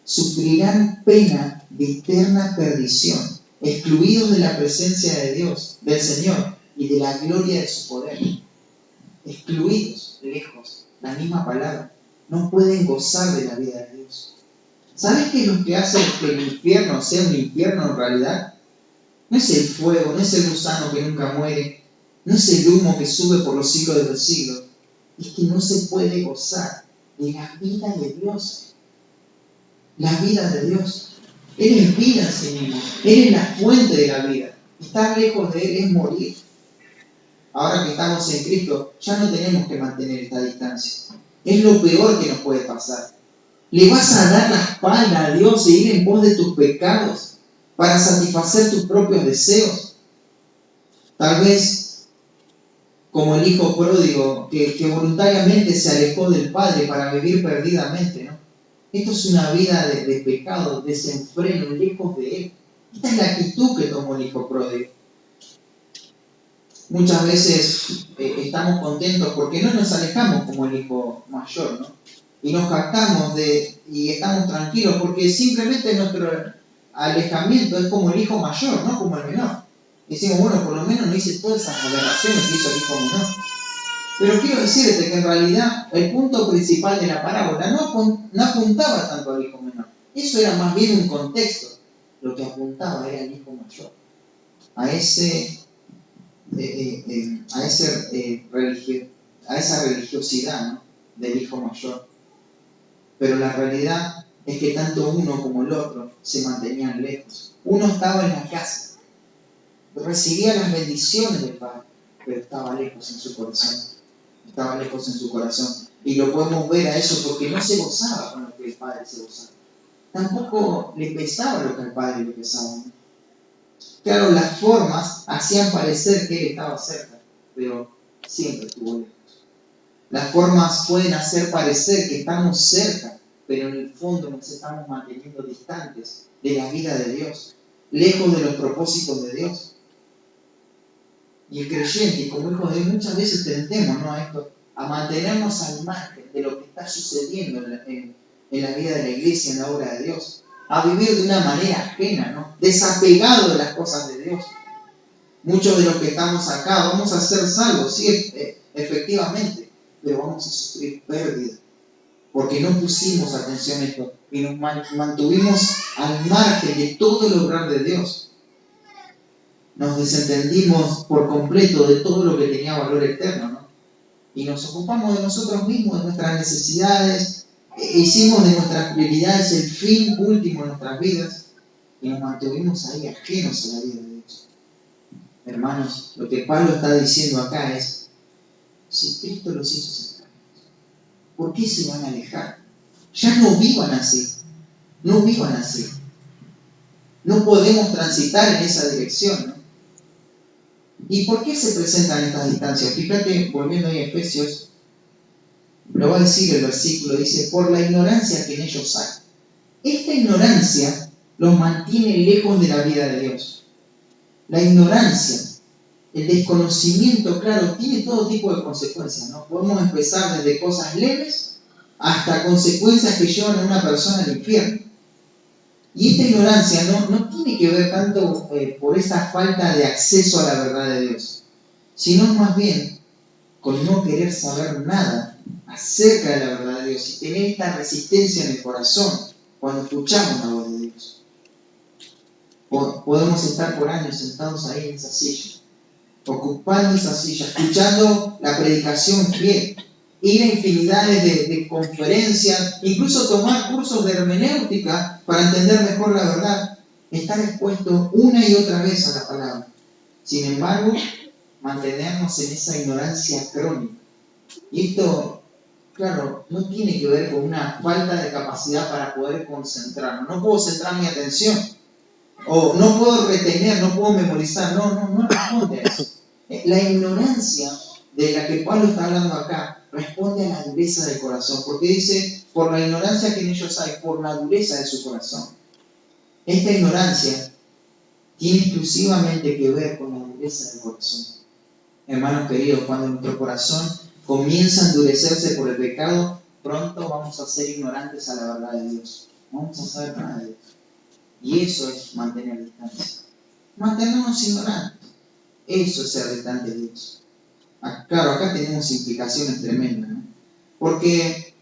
sufrirán pena de eterna perdición, excluidos de la presencia de Dios, del Señor, y de la gloria de su poder. Excluidos, lejos, la misma palabra. No pueden gozar de la vida de Dios. ¿Sabes qué es lo que hace que el infierno sea un infierno en realidad? No es el fuego, no es el gusano que nunca muere, no es el humo que sube por los siglos de los siglos. es que no se puede gozar de la vida de Dios. La vida de Dios. Él es vida en sí mismo. Él es la fuente de la vida. Estar lejos de Él es morir. Ahora que estamos en Cristo, ya no tenemos que mantener esta distancia. Es lo peor que nos puede pasar. ¿Le vas a dar la espalda a Dios e ir en pos de tus pecados para satisfacer tus propios deseos? Tal vez como el hijo pródigo que voluntariamente se alejó del Padre para vivir perdidamente, ¿no? Esto es una vida de pecado, desenfreno, lejos de Él. Esta es la actitud que tomó el hijo pródigo. Muchas veces estamos contentos porque no nos alejamos como el hijo mayor, ¿no? Y nos jactamos y estamos tranquilos porque simplemente nuestro alejamiento es como el hijo mayor, no como el menor. Decimos, bueno, por lo menos no hice todas esas aberraciones que hizo el hijo menor. Pero quiero decirte que en realidad el punto principal de la parábola no apuntaba tanto al hijo menor. Eso era más bien un contexto. Lo que apuntaba era el hijo mayor. A esa religiosidad, ¿no? Del hijo mayor. Pero la realidad es que tanto uno como el otro se mantenían lejos. Uno estaba en la casa, recibía las bendiciones del Padre, pero estaba lejos en su corazón. Estaba lejos en su corazón. Y lo podemos ver a eso porque no se gozaba con lo que el Padre se gozaba. Tampoco le pesaba lo que al Padre le pesaba, ¿no? Claro, las formas hacían parecer que Él estaba cerca, pero siempre estuvo lejos. Las formas pueden hacer parecer que estamos cerca, pero en el fondo nos estamos manteniendo distantes de la vida de Dios, lejos de los propósitos de Dios. Y el creyente, como hijo de Dios, muchas veces tendemos, ¿no?, a esto, a mantenernos al margen de lo que está sucediendo en la vida de la iglesia, en la obra de Dios, a vivir de una manera ajena, ¿no?, desapegado de las cosas de Dios. Muchos de los que estamos acá vamos a ser salvos, sí, efectivamente, pero vamos a sufrir pérdida, porque no pusimos atención a esto y nos mantuvimos al margen de todo el obrar de Dios. Nos desentendimos por completo de todo lo que tenía valor eterno, ¿no? Y nos ocupamos de nosotros mismos, de nuestras necesidades, hicimos de nuestras prioridades el fin último de nuestras vidas y nos mantuvimos ahí ajenos a la vida de Dios. Hermanos, lo que Pablo está diciendo acá es, si Cristo los hizo cercanos, ¿por qué se van a alejar? Ya no vivan así, no vivan así. No podemos transitar en esa dirección, ¿no? ¿Y por qué se presentan estas distancias? Fíjate, volviendo ahí a Efesios, lo va a decir el versículo, dice, por la ignorancia que en ellos hay. Esta ignorancia los mantiene lejos de la vida de Dios. La ignorancia, el desconocimiento, claro, tiene todo tipo de consecuencias, ¿no? Podemos empezar desde cosas leves hasta consecuencias que llevan a una persona al infierno. Y esta ignorancia no tiene que ver tanto por esa falta de acceso a la verdad de Dios, sino más bien con no querer saber nada acerca de la verdad de Dios y tener esta resistencia en el corazón cuando escuchamos la voz de Dios. Podemos estar por años sentados ahí en esa silla, ocupando esa silla, escuchando la predicación fiel, ir a infinidades de conferencias, incluso tomar cursos de hermenéutica para entender mejor la verdad, estar expuesto una y otra vez a la palabra. Sin embargo, mantenernos en esa ignorancia crónica. Y esto, claro, no tiene que ver con una falta de capacidad para poder concentrarnos. No puedo centrar mi atención, o no puedo retener, no puedo memorizar. No responde a eso. La ignorancia de la que Pablo está hablando acá responde a la dureza del corazón, porque dice, por la ignorancia que en ellos hay, por la dureza de su corazón. Esta ignorancia tiene exclusivamente que ver con la dureza del corazón. Hermanos queridos, cuando nuestro corazón comienza a endurecerse por el pecado, pronto vamos a ser ignorantes a la verdad de Dios. No vamos a saber nada de Dios. Y eso es mantener distancia. Mantenernos ignorantes. Eso es ser distante de Dios. Claro, acá tenemos implicaciones tremendas, ¿no? Porque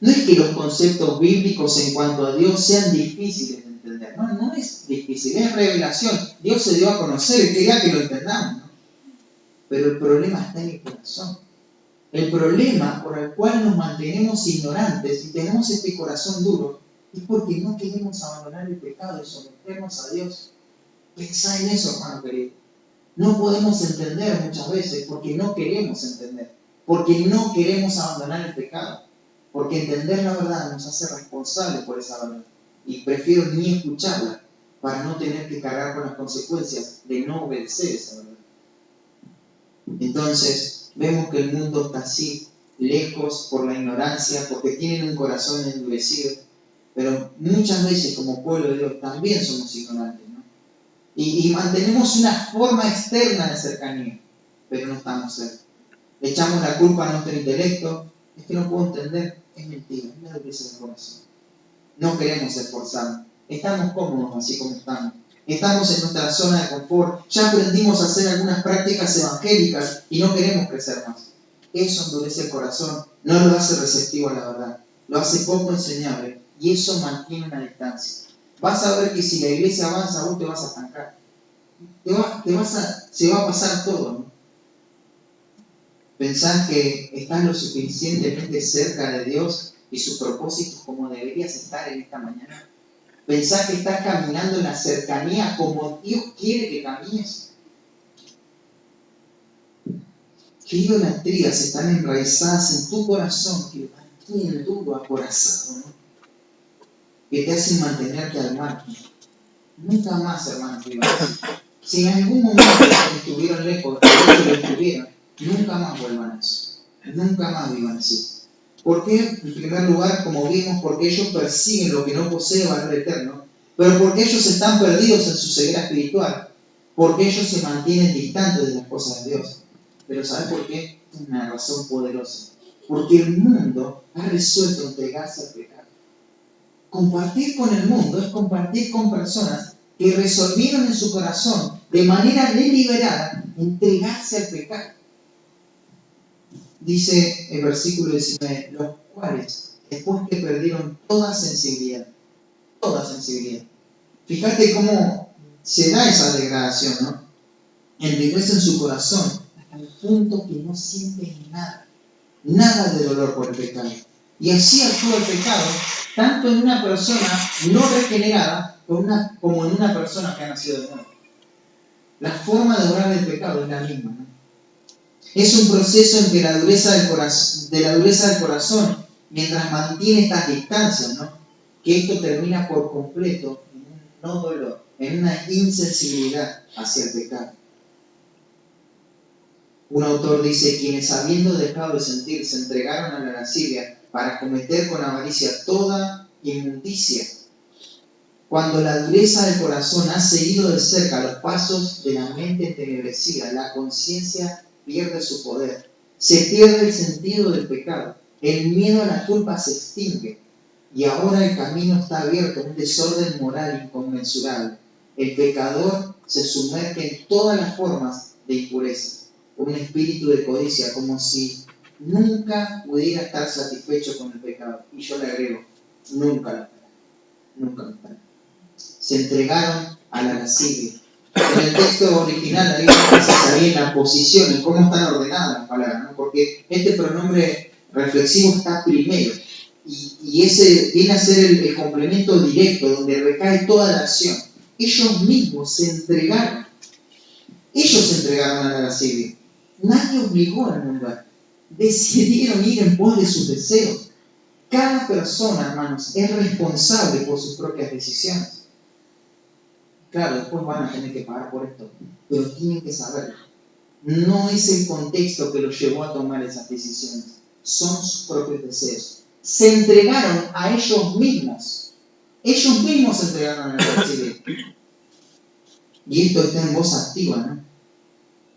no es que los conceptos bíblicos en cuanto a Dios sean difíciles de entender. No es difícil, es revelación. Dios se dio a conocer y quería que lo entendamos, ¿no? Pero el problema está en el corazón. El problema por el cual nos mantenemos ignorantes y tenemos este corazón duro es porque no queremos abandonar el pecado y someternos a Dios. Pensá en eso, hermano querido. No podemos entender muchas veces porque no queremos entender, porque no queremos abandonar el pecado, porque entender la verdad nos hace responsables por esa verdad. Y prefiero ni escucharla para no tener que cargar con las consecuencias de no obedecer esa verdad. Entonces, vemos que el mundo está así, lejos por la ignorancia, porque tienen un corazón endurecido, pero muchas veces como pueblo de Dios también somos ignorantes, ¿no? Y mantenemos una forma externa de cercanía, pero no estamos cerca. Le echamos la culpa a nuestro intelecto, es que no puedo entender, es mentira, es la dureza del corazón. No queremos esforzarnos, estamos cómodos así como estamos. Estamos en nuestra zona de confort, ya aprendimos a hacer algunas prácticas evangélicas y no queremos crecer más. Eso endurece el corazón, no lo hace receptivo a la verdad, lo hace poco enseñable y eso mantiene una distancia. Vas a ver que si la iglesia avanza, vos te vas a estancar. Se va a pasar todo, ¿no? Pensás que estás lo suficientemente cerca de Dios y sus propósitos como deberías estar en esta mañana. Pensás que estás caminando en la cercanía como Dios quiere que camines. ¿Qué idolatrías están enraizadas en tu corazón que mantienen duro, acorazado, ¿no? Que te hacen mantenerte al margen? Nunca más, hermanos, vivan así. Si en algún momento estuvieron lejos, lo estuvieron, nunca más vuelvan a eso. Nunca más vivan así. ¿Por qué? En primer lugar, como vimos, porque ellos persiguen lo que no posee valor eterno, pero porque ellos están perdidos en su ceguera espiritual, porque ellos se mantienen distantes de las cosas de Dios. Pero ¿sabes por qué? Es una razón poderosa. Porque el mundo ha resuelto entregarse al pecado. Compartir con el mundo es compartir con personas que resolvieron en su corazón, de manera deliberada, entregarse al pecado. Dice el versículo 19, los cuales, después que perdieron toda sensibilidad. Fíjate cómo se da esa degradación, ¿no? Enriquecen su corazón hasta el punto que no sienten nada de dolor por el pecado. Y así actúa el pecado, tanto en una persona no regenerada como en una persona que ha nacido de nuevo. La forma de obrar el pecado es la misma, ¿no? Es un proceso en que la dureza del corazón, mientras mantiene estas distancias, ¿no? Que esto termina por completo en un no dolor, en una insensibilidad hacia el pecado. Un autor dice, quienes habiendo dejado de sentir se entregaron a la lascivia para cometer con avaricia toda inmundicia. Cuando la dureza del corazón ha seguido de cerca los pasos de la mente entenebrecida, la conciencia pierde su poder, se pierde el sentido del pecado, el miedo a la culpa se extingue y ahora el camino está abierto a un desorden moral inconmensurable. El pecador se sumerge en todas las formas de impureza, con un espíritu de codicia, como si nunca pudiera estar satisfecho con el pecado. Y yo le agrego, nunca lo estará. Se entregaron a la lascivia. En el texto original ahí en la posición, en cómo están ordenadas las palabras, ¿no? Porque este pronombre reflexivo está primero y ese viene a ser el complemento directo donde recae toda la acción. Ellos mismos se entregaron a la lascivia. Nadie obligó al mundo, decidieron ir en pos de sus deseos. Cada persona, hermanos, es responsable por sus propias decisiones. Claro, después van a tener que pagar por esto, pero tienen que saberlo. No es el contexto que los llevó a tomar esas decisiones, son sus propios deseos. Se entregaron a ellos mismos. Ellos mismos se entregaron a la lascivia. Y esto está en voz activa, ¿no?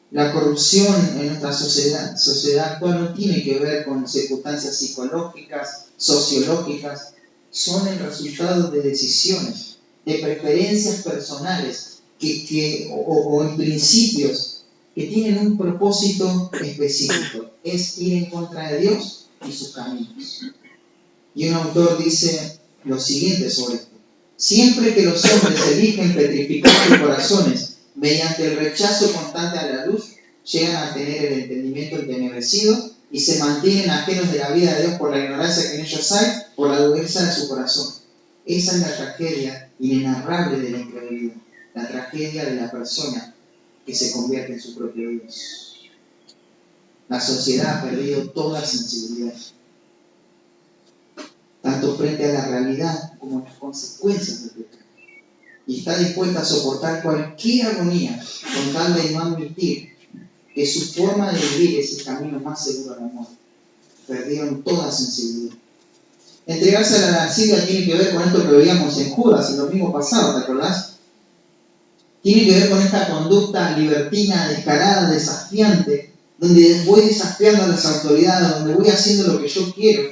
La corrupción en nuestra sociedad actual no tiene que ver con circunstancias psicológicas, sociológicas, son el resultado de decisiones, de preferencias personales o en principios que tienen un propósito específico, es ir en contra de Dios y sus caminos. Y un autor dice lo siguiente sobre esto: siempre que los hombres eligen petrificar sus corazones mediante el rechazo constante a la luz, llegan a tener el entendimiento entenebrecido y se mantienen ajenos de la vida de Dios por la ignorancia que en ellos hay, por la dureza de su corazón. Esa es la tragedia inenarrable de la incredulidad, la tragedia de la persona que se convierte en su propio Dios. La sociedad ha perdido toda sensibilidad, tanto frente a la realidad como a las consecuencias del pecado, y está dispuesta a soportar cualquier agonía con tal de no admitir que su forma de vivir es el camino más seguro al amor. Perdieron toda sensibilidad. Entregarse a la lascivia tiene que ver con esto que veíamos en Judas el domingo pasado, ¿te acordás? Tiene que ver con esta conducta libertina, descarada, desafiante, donde voy desafiando a las autoridades, donde voy haciendo lo que yo quiero,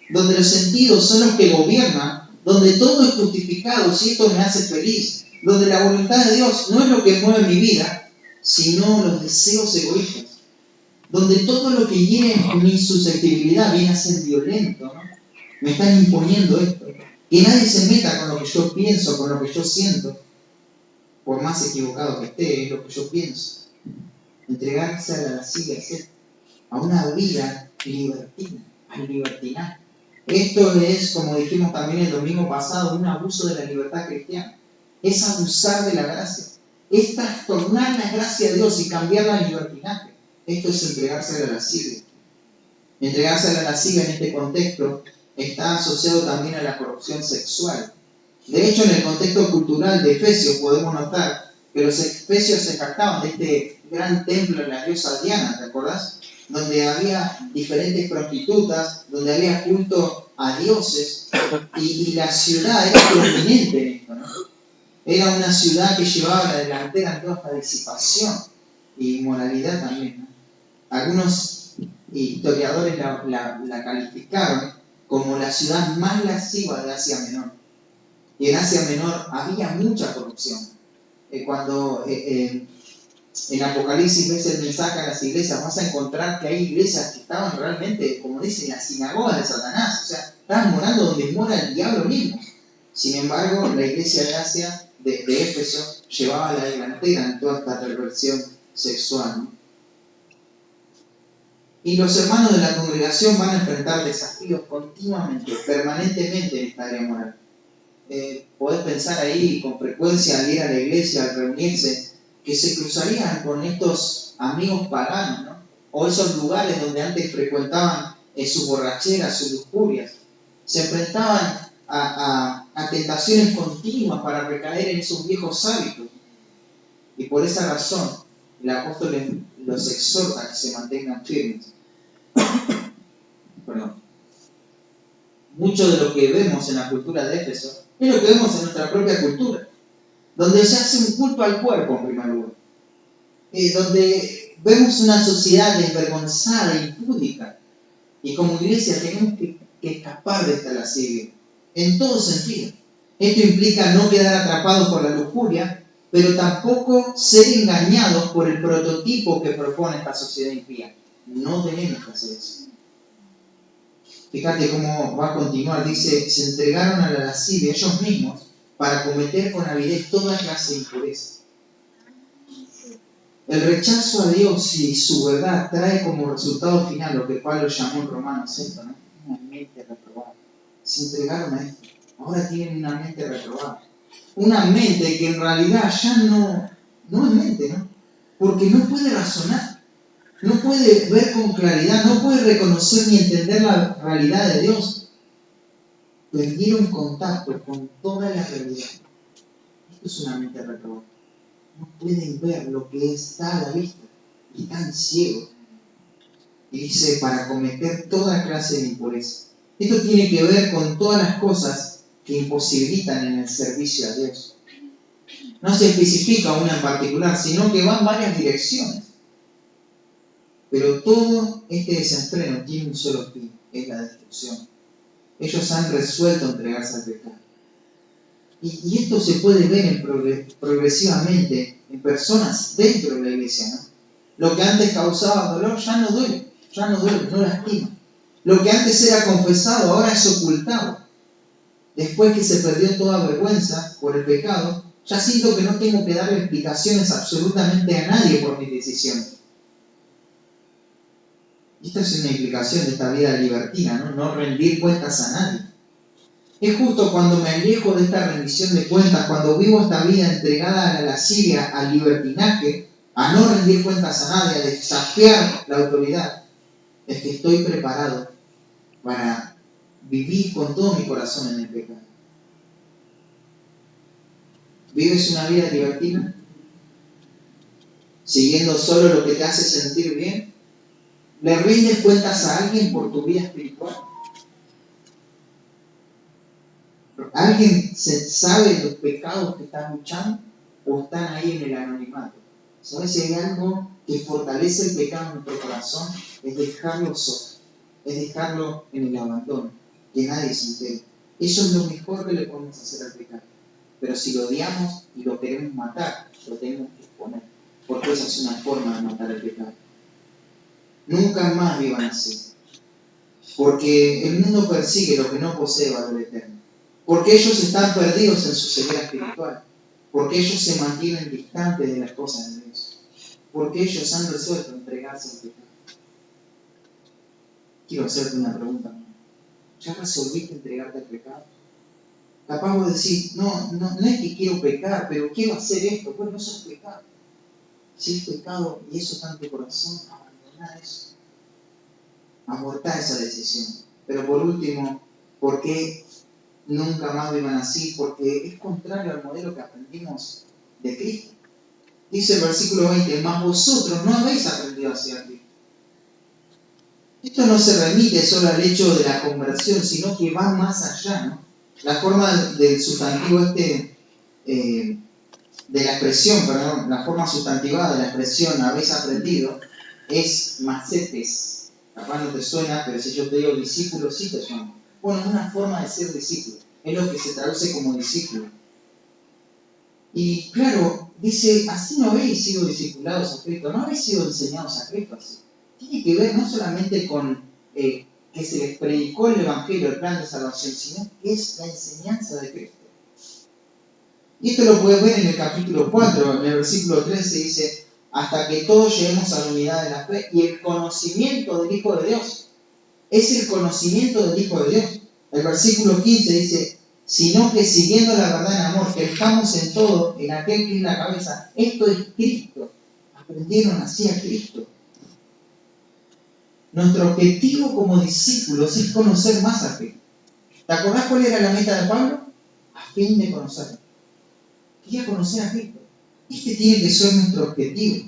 donde los sentidos son los que gobiernan, donde todo es justificado si esto me hace feliz, donde la voluntad de Dios no es lo que mueve mi vida, sino los deseos egoístas, donde todo lo que hiere mi susceptibilidad viene a ser violento, ¿no? Me están imponiendo esto. Que nadie se meta con lo que yo pienso, con lo que yo siento, por más equivocado que esté, es lo que yo pienso. Entregarse a la lascivia es esto, a una vida libertina, al libertinaje. Esto es, como dijimos también el domingo pasado, un abuso de la libertad cristiana. Es abusar de la gracia. Es trastornar la gracia de Dios y cambiarla al libertinaje. Esto es entregarse a la lascivia. Entregarse a la lascivia en este contexto está asociado también a la corrupción sexual. De hecho, en el contexto cultural de Efesios podemos notar que los efesios se jactaban de este gran templo de la diosa Diana, ¿te acordás? Donde había diferentes prostitutas, donde había culto a dioses, y la ciudad era prominente en esto, ¿no? Era una ciudad que llevaba la delantera en toda esta disipación y moralidad también, ¿no? Algunos historiadores la calificaron como la ciudad más lasciva de Asia Menor. Y en Asia Menor había mucha corrupción. Cuando en Apocalipsis ves el mensaje a las iglesias, vas a encontrar que hay iglesias que estaban realmente, como dicen, las sinagogas de Satanás. O sea, estaban morando donde mora el diablo mismo. Sin embargo, la iglesia de Asia, de Éfeso, llevaba la delantera en toda esta perversión sexual, ¿no? Y los hermanos de la congregación van a enfrentar desafíos continuamente, permanentemente en esta área moral. Podés pensar ahí con frecuencia al ir a la iglesia, al reunirse, que se cruzarían con estos amigos paganos, ¿no? O esos lugares donde antes frecuentaban sus borracheras, sus lujurias. Se enfrentaban a tentaciones continuas para recaer en esos viejos hábitos. Y por esa razón, el apóstol los exhorta a que se mantengan firmes. Perdón. Mucho de lo que vemos en la cultura de Éfeso es lo que vemos en nuestra propia cultura, donde se hace un culto al cuerpo en primer lugar, donde vemos una sociedad desvergonzada e impúdica, y como iglesia tenemos que escapar de esta lascivia, en todo sentido. Esto implica no quedar atrapados por la lujuria, pero tampoco ser engañados por el prototipo que propone esta sociedad impía. No tenemos que hacer eso. Fíjate cómo va a continuar, dice, se entregaron a la lascivia ellos mismos para cometer con avidez toda clase de impureza. El rechazo a Dios y su verdad trae como resultado final lo que Pablo llamó en Romanos 6, ¿no? Una mente reprobada. Se entregaron a esto. Ahora tienen una mente reprobada. Una mente que en realidad ya no es mente, ¿no? Porque no puede razonar. No puede ver con claridad, no puede reconocer ni entender la realidad de Dios. Perdieron contacto con toda la realidad. Esto es una mente reprobada. No pueden ver lo que está a la vista. Están ciegos. Y dice, para cometer toda clase de impureza. Esto tiene que ver con todas las cosas que imposibilitan en el servicio a Dios. No se especifica una en particular, sino que va en varias direcciones. Pero todo este desenfreno tiene un solo fin, es la destrucción. Ellos han resuelto entregarse al pecado. Y esto se puede ver progresivamente en personas dentro de la iglesia, ¿no? Lo que antes causaba dolor ya no duele, no lastima. Lo que antes era confesado ahora es ocultado. Después que se perdió toda vergüenza por el pecado, ya siento que no tengo que darle explicaciones absolutamente a nadie por mis decisiones. Y Esta es una implicación de esta vida libertina, ¿no? No rendir cuentas a nadie. Es justo cuando me alejo de esta rendición de cuentas, cuando vivo esta vida entregada a la lascivia, al libertinaje, a no rendir cuentas a nadie, a desafiar la autoridad, es que estoy preparado para vivir con todo mi corazón en el pecado. ¿Vives una vida libertina? ¿Siguiendo solo lo que te hace sentir bien? ¿Le rindes cuentas a alguien por tu vida espiritual? ¿Alguien sabe los pecados que están luchando o están ahí en el anonimato? ¿Sabes? Si hay algo que fortalece el pecado en nuestro corazón, es dejarlo solo, es dejarlo en el abandono, que nadie se entere. Eso es lo mejor que le podemos hacer al pecado. Pero si lo odiamos y lo queremos matar, lo tenemos que exponer, porque esa es una forma de matar el pecado. Nunca más vivan así, porque el mundo persigue lo que no posee valor eterno. Porque ellos están perdidos en su ceguera espiritual. Porque ellos se mantienen distantes de las cosas de Dios. Porque ellos han resuelto entregarse al pecado. Quiero hacerte una pregunta. ¿Ya resolviste entregarte al pecado? Capaz vos decís, no es que quiero pecar, pero quiero hacer esto. Bueno, eso es pecado. Si es pecado y eso está en tu corazón, abandoná eso. Abortá esa decisión. Pero por último, ¿por qué nunca más vivan así? Porque es contrario al modelo que aprendimos de Cristo. Dice el versículo 20, mas vosotros no habéis aprendido hacia Cristo. Esto no se remite solo al hecho de la conversión, sino que va más allá, ¿no? La forma del sustantivo de la expresión, perdón, la forma sustantivada de la expresión habéis aprendido es macetes. Capaz no te suena, pero si yo te digo discípulo, sí te suena. Bueno, es una forma de ser discípulo. Es lo que se traduce como discípulo. Y claro, dice, así no habéis sido discipulados a Cristo, no habéis sido enseñados a Cristo así. Tiene que ver no solamente con que se les predicó el Evangelio, el plan de salvación, sino que es la enseñanza de Cristo. Y esto lo puedes ver en el capítulo 4, en el versículo 13 dice, hasta que todos lleguemos a la unidad de la fe y el conocimiento del Hijo de Dios. Es el conocimiento del Hijo de Dios. El versículo 15 dice, sino que siguiendo la verdad en amor, crezcamos en todo, en aquel que es la cabeza. Esto es Cristo. Aprendieron así a Cristo. Nuestro objetivo como discípulos es conocer más a Cristo. ¿Te acordás cuál era la meta de Pablo? A fin de conocerlo. Quería conocer a Cristo. Este tiene que ser nuestro objetivo.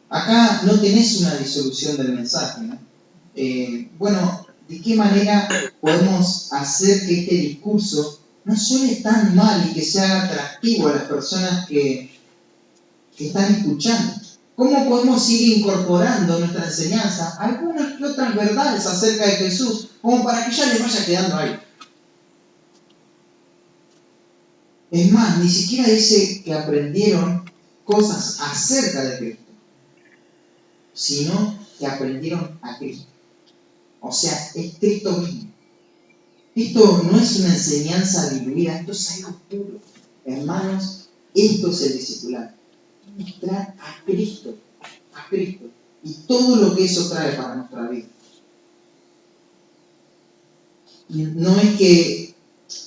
Acá no tenés una disolución del mensaje, ¿no? Bueno, ¿de qué manera podemos hacer que este discurso no suene tan mal y que sea atractivo a las personas que están escuchando? ¿Cómo podemos ir incorporando en nuestra enseñanza algunas que otras verdades acerca de Jesús, como para que ya les vaya quedando ahí? Es más, ni siquiera dice que aprendieron cosas acerca de Cristo, sino que aprendieron a Cristo. O sea, es Cristo mismo. Esto no es una enseñanza diluida, esto es algo puro. Hermanos, esto es el discipulado. Mostrar a Cristo, y todo lo que eso trae para nuestra vida. No es que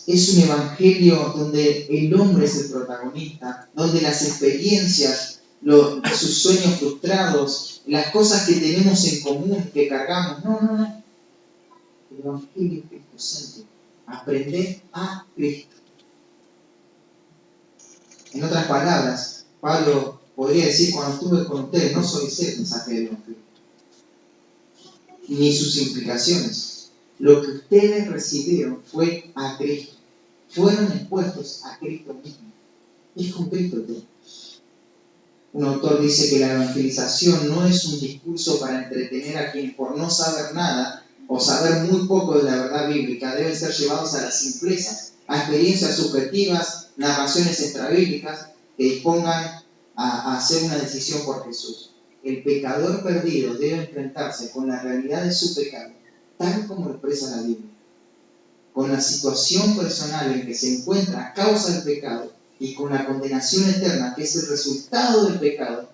es un evangelio donde el hombre es el protagonista, donde las experiencias, sus sueños frustrados, las cosas que tenemos en común, que cargamos, no. El evangelio es cristocéntrico. Aprender a Cristo. En otras palabras, Pablo podría decir, cuando estuve con ustedes, no soy el mensaje del evangelio, ni sus implicaciones. Lo que ustedes recibieron fue a Cristo. Fueron expuestos a Cristo mismo. Es con Cristo todo. Un autor dice que la evangelización no es un discurso para entretener a quienes por no saber nada o saber muy poco de la verdad bíblica deben ser llevados a las simplezas, a experiencias subjetivas, narraciones extrabíblicas que dispongan a hacer una decisión por Jesús. El pecador perdido debe enfrentarse con la realidad de su pecado, tal como lo expresa la Biblia, con la situación personal en que se encuentra a causa del pecado y con la condenación eterna que es el resultado del pecado,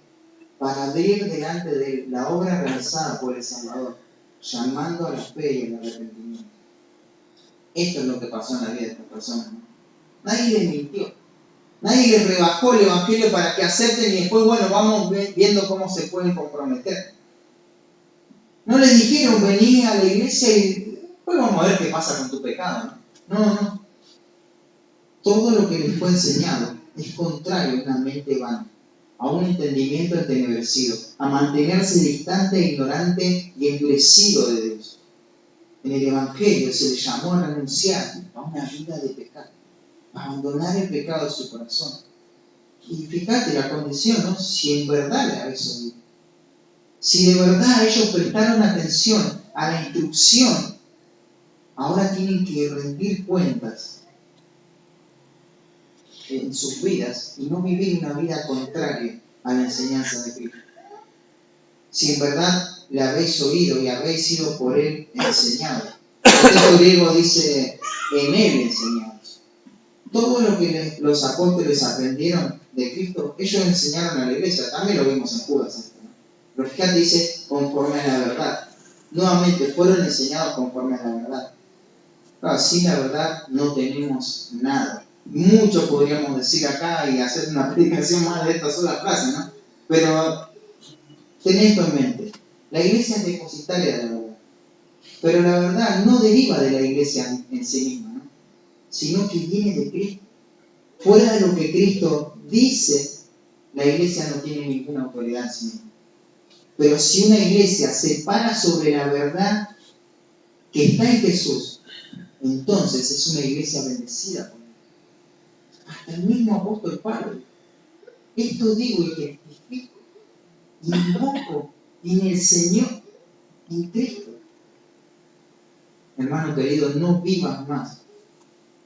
para abrir delante de él la obra realizada por el Salvador, llamando a la fe y al arrepentimiento. Esto es lo que pasó en la vida de estas personas, ¿no? Nadie les mintió. Nadie les rebajó el Evangelio para que acepten y después, bueno, vamos viendo cómo se pueden comprometer. No les dijeron, vení a la iglesia y después vamos a ver qué pasa con tu pecado. No. Todo lo que les fue enseñado es contrario a una mente vana, a un entendimiento entenebrecido, a mantenerse distante, ignorante y endurecido de Dios. En el Evangelio se les llamó a renunciar a una vida de pecado, a abandonar el pecado de su corazón. Y fíjate la condición, ¿no? Si en verdad le habéis oído. Si de verdad ellos prestaron atención a la instrucción, ahora tienen que rendir cuentas en sus vidas y no vivir una vida contraria a la enseñanza de Cristo. Si en verdad le habéis oído y habéis sido por él enseñados. El texto griego dice, en él enseñados. Todo lo que los apóstoles aprendieron de Cristo, ellos enseñaron a la iglesia. También lo vimos en Judas esto, ¿no? Pero fíjate, dice, conforme a la verdad. Nuevamente, fueron enseñados conforme a la verdad. Claro, sin la verdad no tenemos nada. Mucho podríamos decir acá y hacer una predicación más de esta sola frase, ¿no? Pero ten esto en mente. La iglesia es depositaria de la verdad. Pero la verdad no deriva de la iglesia en sí misma, ¿no? Sino que viene de Cristo. Fuera de lo que Cristo dice, la iglesia no tiene ninguna autoridad en sí misma. Pero si una iglesia se para sobre la verdad que está en Jesús, entonces es una iglesia bendecida por Dios. Hasta el mismo apóstol Pablo. Esto digo y testifico, y invoco en el Señor, en Cristo. Hermano querido, no vivas más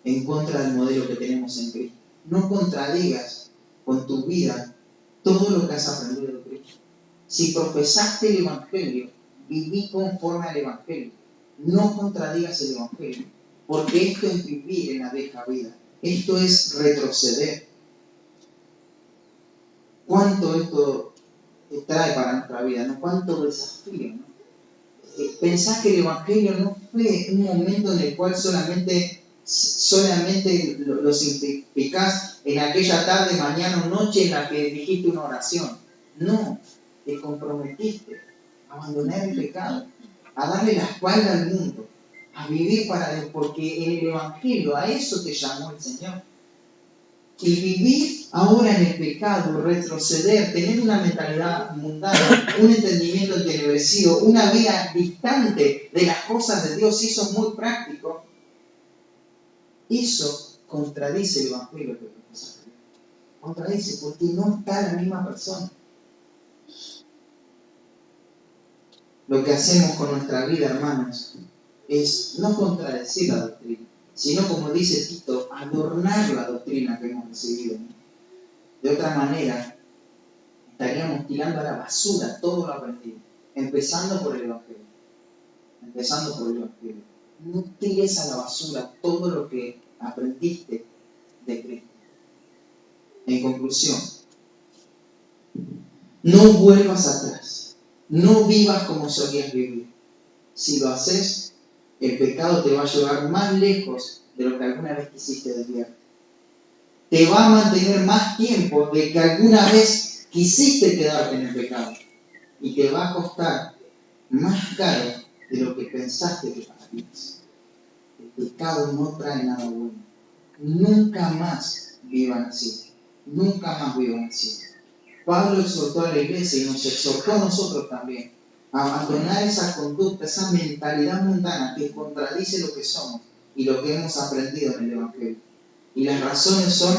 en contra del modelo que tenemos en Cristo. No contradigas con tu vida todo lo que has aprendido de Cristo. Si profesaste el Evangelio, viví conforme al Evangelio. No contradigas el Evangelio, porque esto es vivir en la vieja vida. Esto es retroceder. ¿Cuánto esto trae para nuestra vida? ¿No? ¿Cuánto desafío? ¿No? Pensás que el Evangelio no fue un momento en el cual solamente lo simplificás en aquella tarde, mañana o noche en la que dijiste una oración. No, te comprometiste a abandonar el pecado, a darle la espalda al mundo, a vivir para Dios, porque en el Evangelio a eso te llamó el Señor. Y vivir ahora en el pecado, retroceder, tener una mentalidad mundana, un entendimiento entenebrecido, una vida distante de las cosas de Dios, eso es muy práctico. Eso contradice el Evangelio que profesamos. Contradice porque no está la misma persona. Lo que hacemos con nuestra vida, hermanos, es no contradecir la doctrina, sino, como dice Tito, adornar la doctrina que hemos recibido. De otra manera, estaríamos tirando a la basura todo lo aprendido, empezando por el Evangelio. No tires a la basura todo lo que aprendiste de Cristo. En conclusión, no vuelvas atrás, no vivas como solías vivir. Si lo haces, el pecado te va a llevar más lejos de lo que alguna vez quisiste desviar. Te va a mantener más tiempo de que alguna vez quisiste quedarte en el pecado. Y te va a costar más caro de lo que pensaste que pagarías. El pecado no trae nada bueno. Nunca más vivan así. Nunca más vivan así. Pablo exhortó a la iglesia y nos exhortó a nosotros también a abandonar esa conducta, esa mentalidad mundana que contradice lo que somos y lo que hemos aprendido en el Evangelio. Y las razones son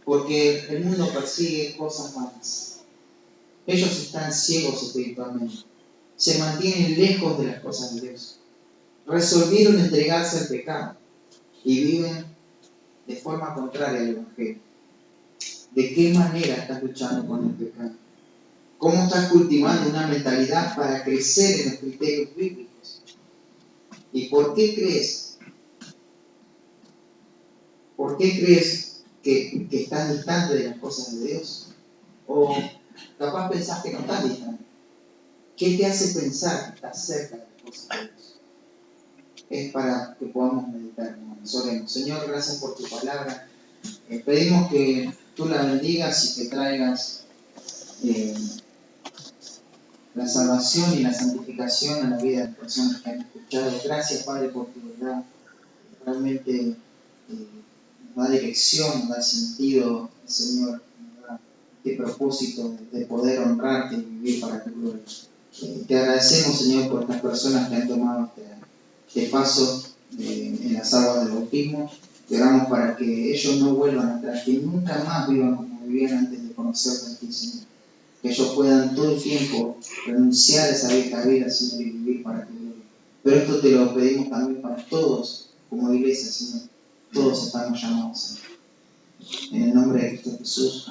porque el mundo persigue cosas malas. Ellos están ciegos espiritualmente. Se mantienen lejos de las cosas de Dios. Resolvieron entregarse al pecado y viven de forma contraria al Evangelio. ¿De qué manera estás luchando con el pecado? ¿Cómo estás cultivando una mentalidad para crecer en los criterios bíblicos? ¿Y por qué crees que estás distante de las cosas de Dios? ¿O Capaz pensás que no estás distante. ¿Qué te hace pensar que estás cerca de las cosas de Dios? Es para que podamos meditar, hermanos. Oremos. Señor, gracias por tu palabra. Pedimos que tú la bendigas y que traigas la salvación y la santificación a la vida de las personas que han escuchado. Gracias, Padre, por tu verdad. Realmente nos da dirección, nos da sentido, Señor, nos da este propósito de poder honrarte y vivir para tu gloria. Te agradecemos, Señor, por estas personas que han tomado este paso en las aguas del bautismo. Te oramos para que ellos no vuelvan atrás, que nunca más vivan como vivían antes de conocerte a ti, Señor. Que ellos puedan todo el tiempo renunciar a esa vieja vida, Señor, y vivir para tu gloria. Pero esto te lo pedimos también para todos, como iglesia, Señor. Todos estamos llamados, Señor. En el nombre de Cristo Jesús.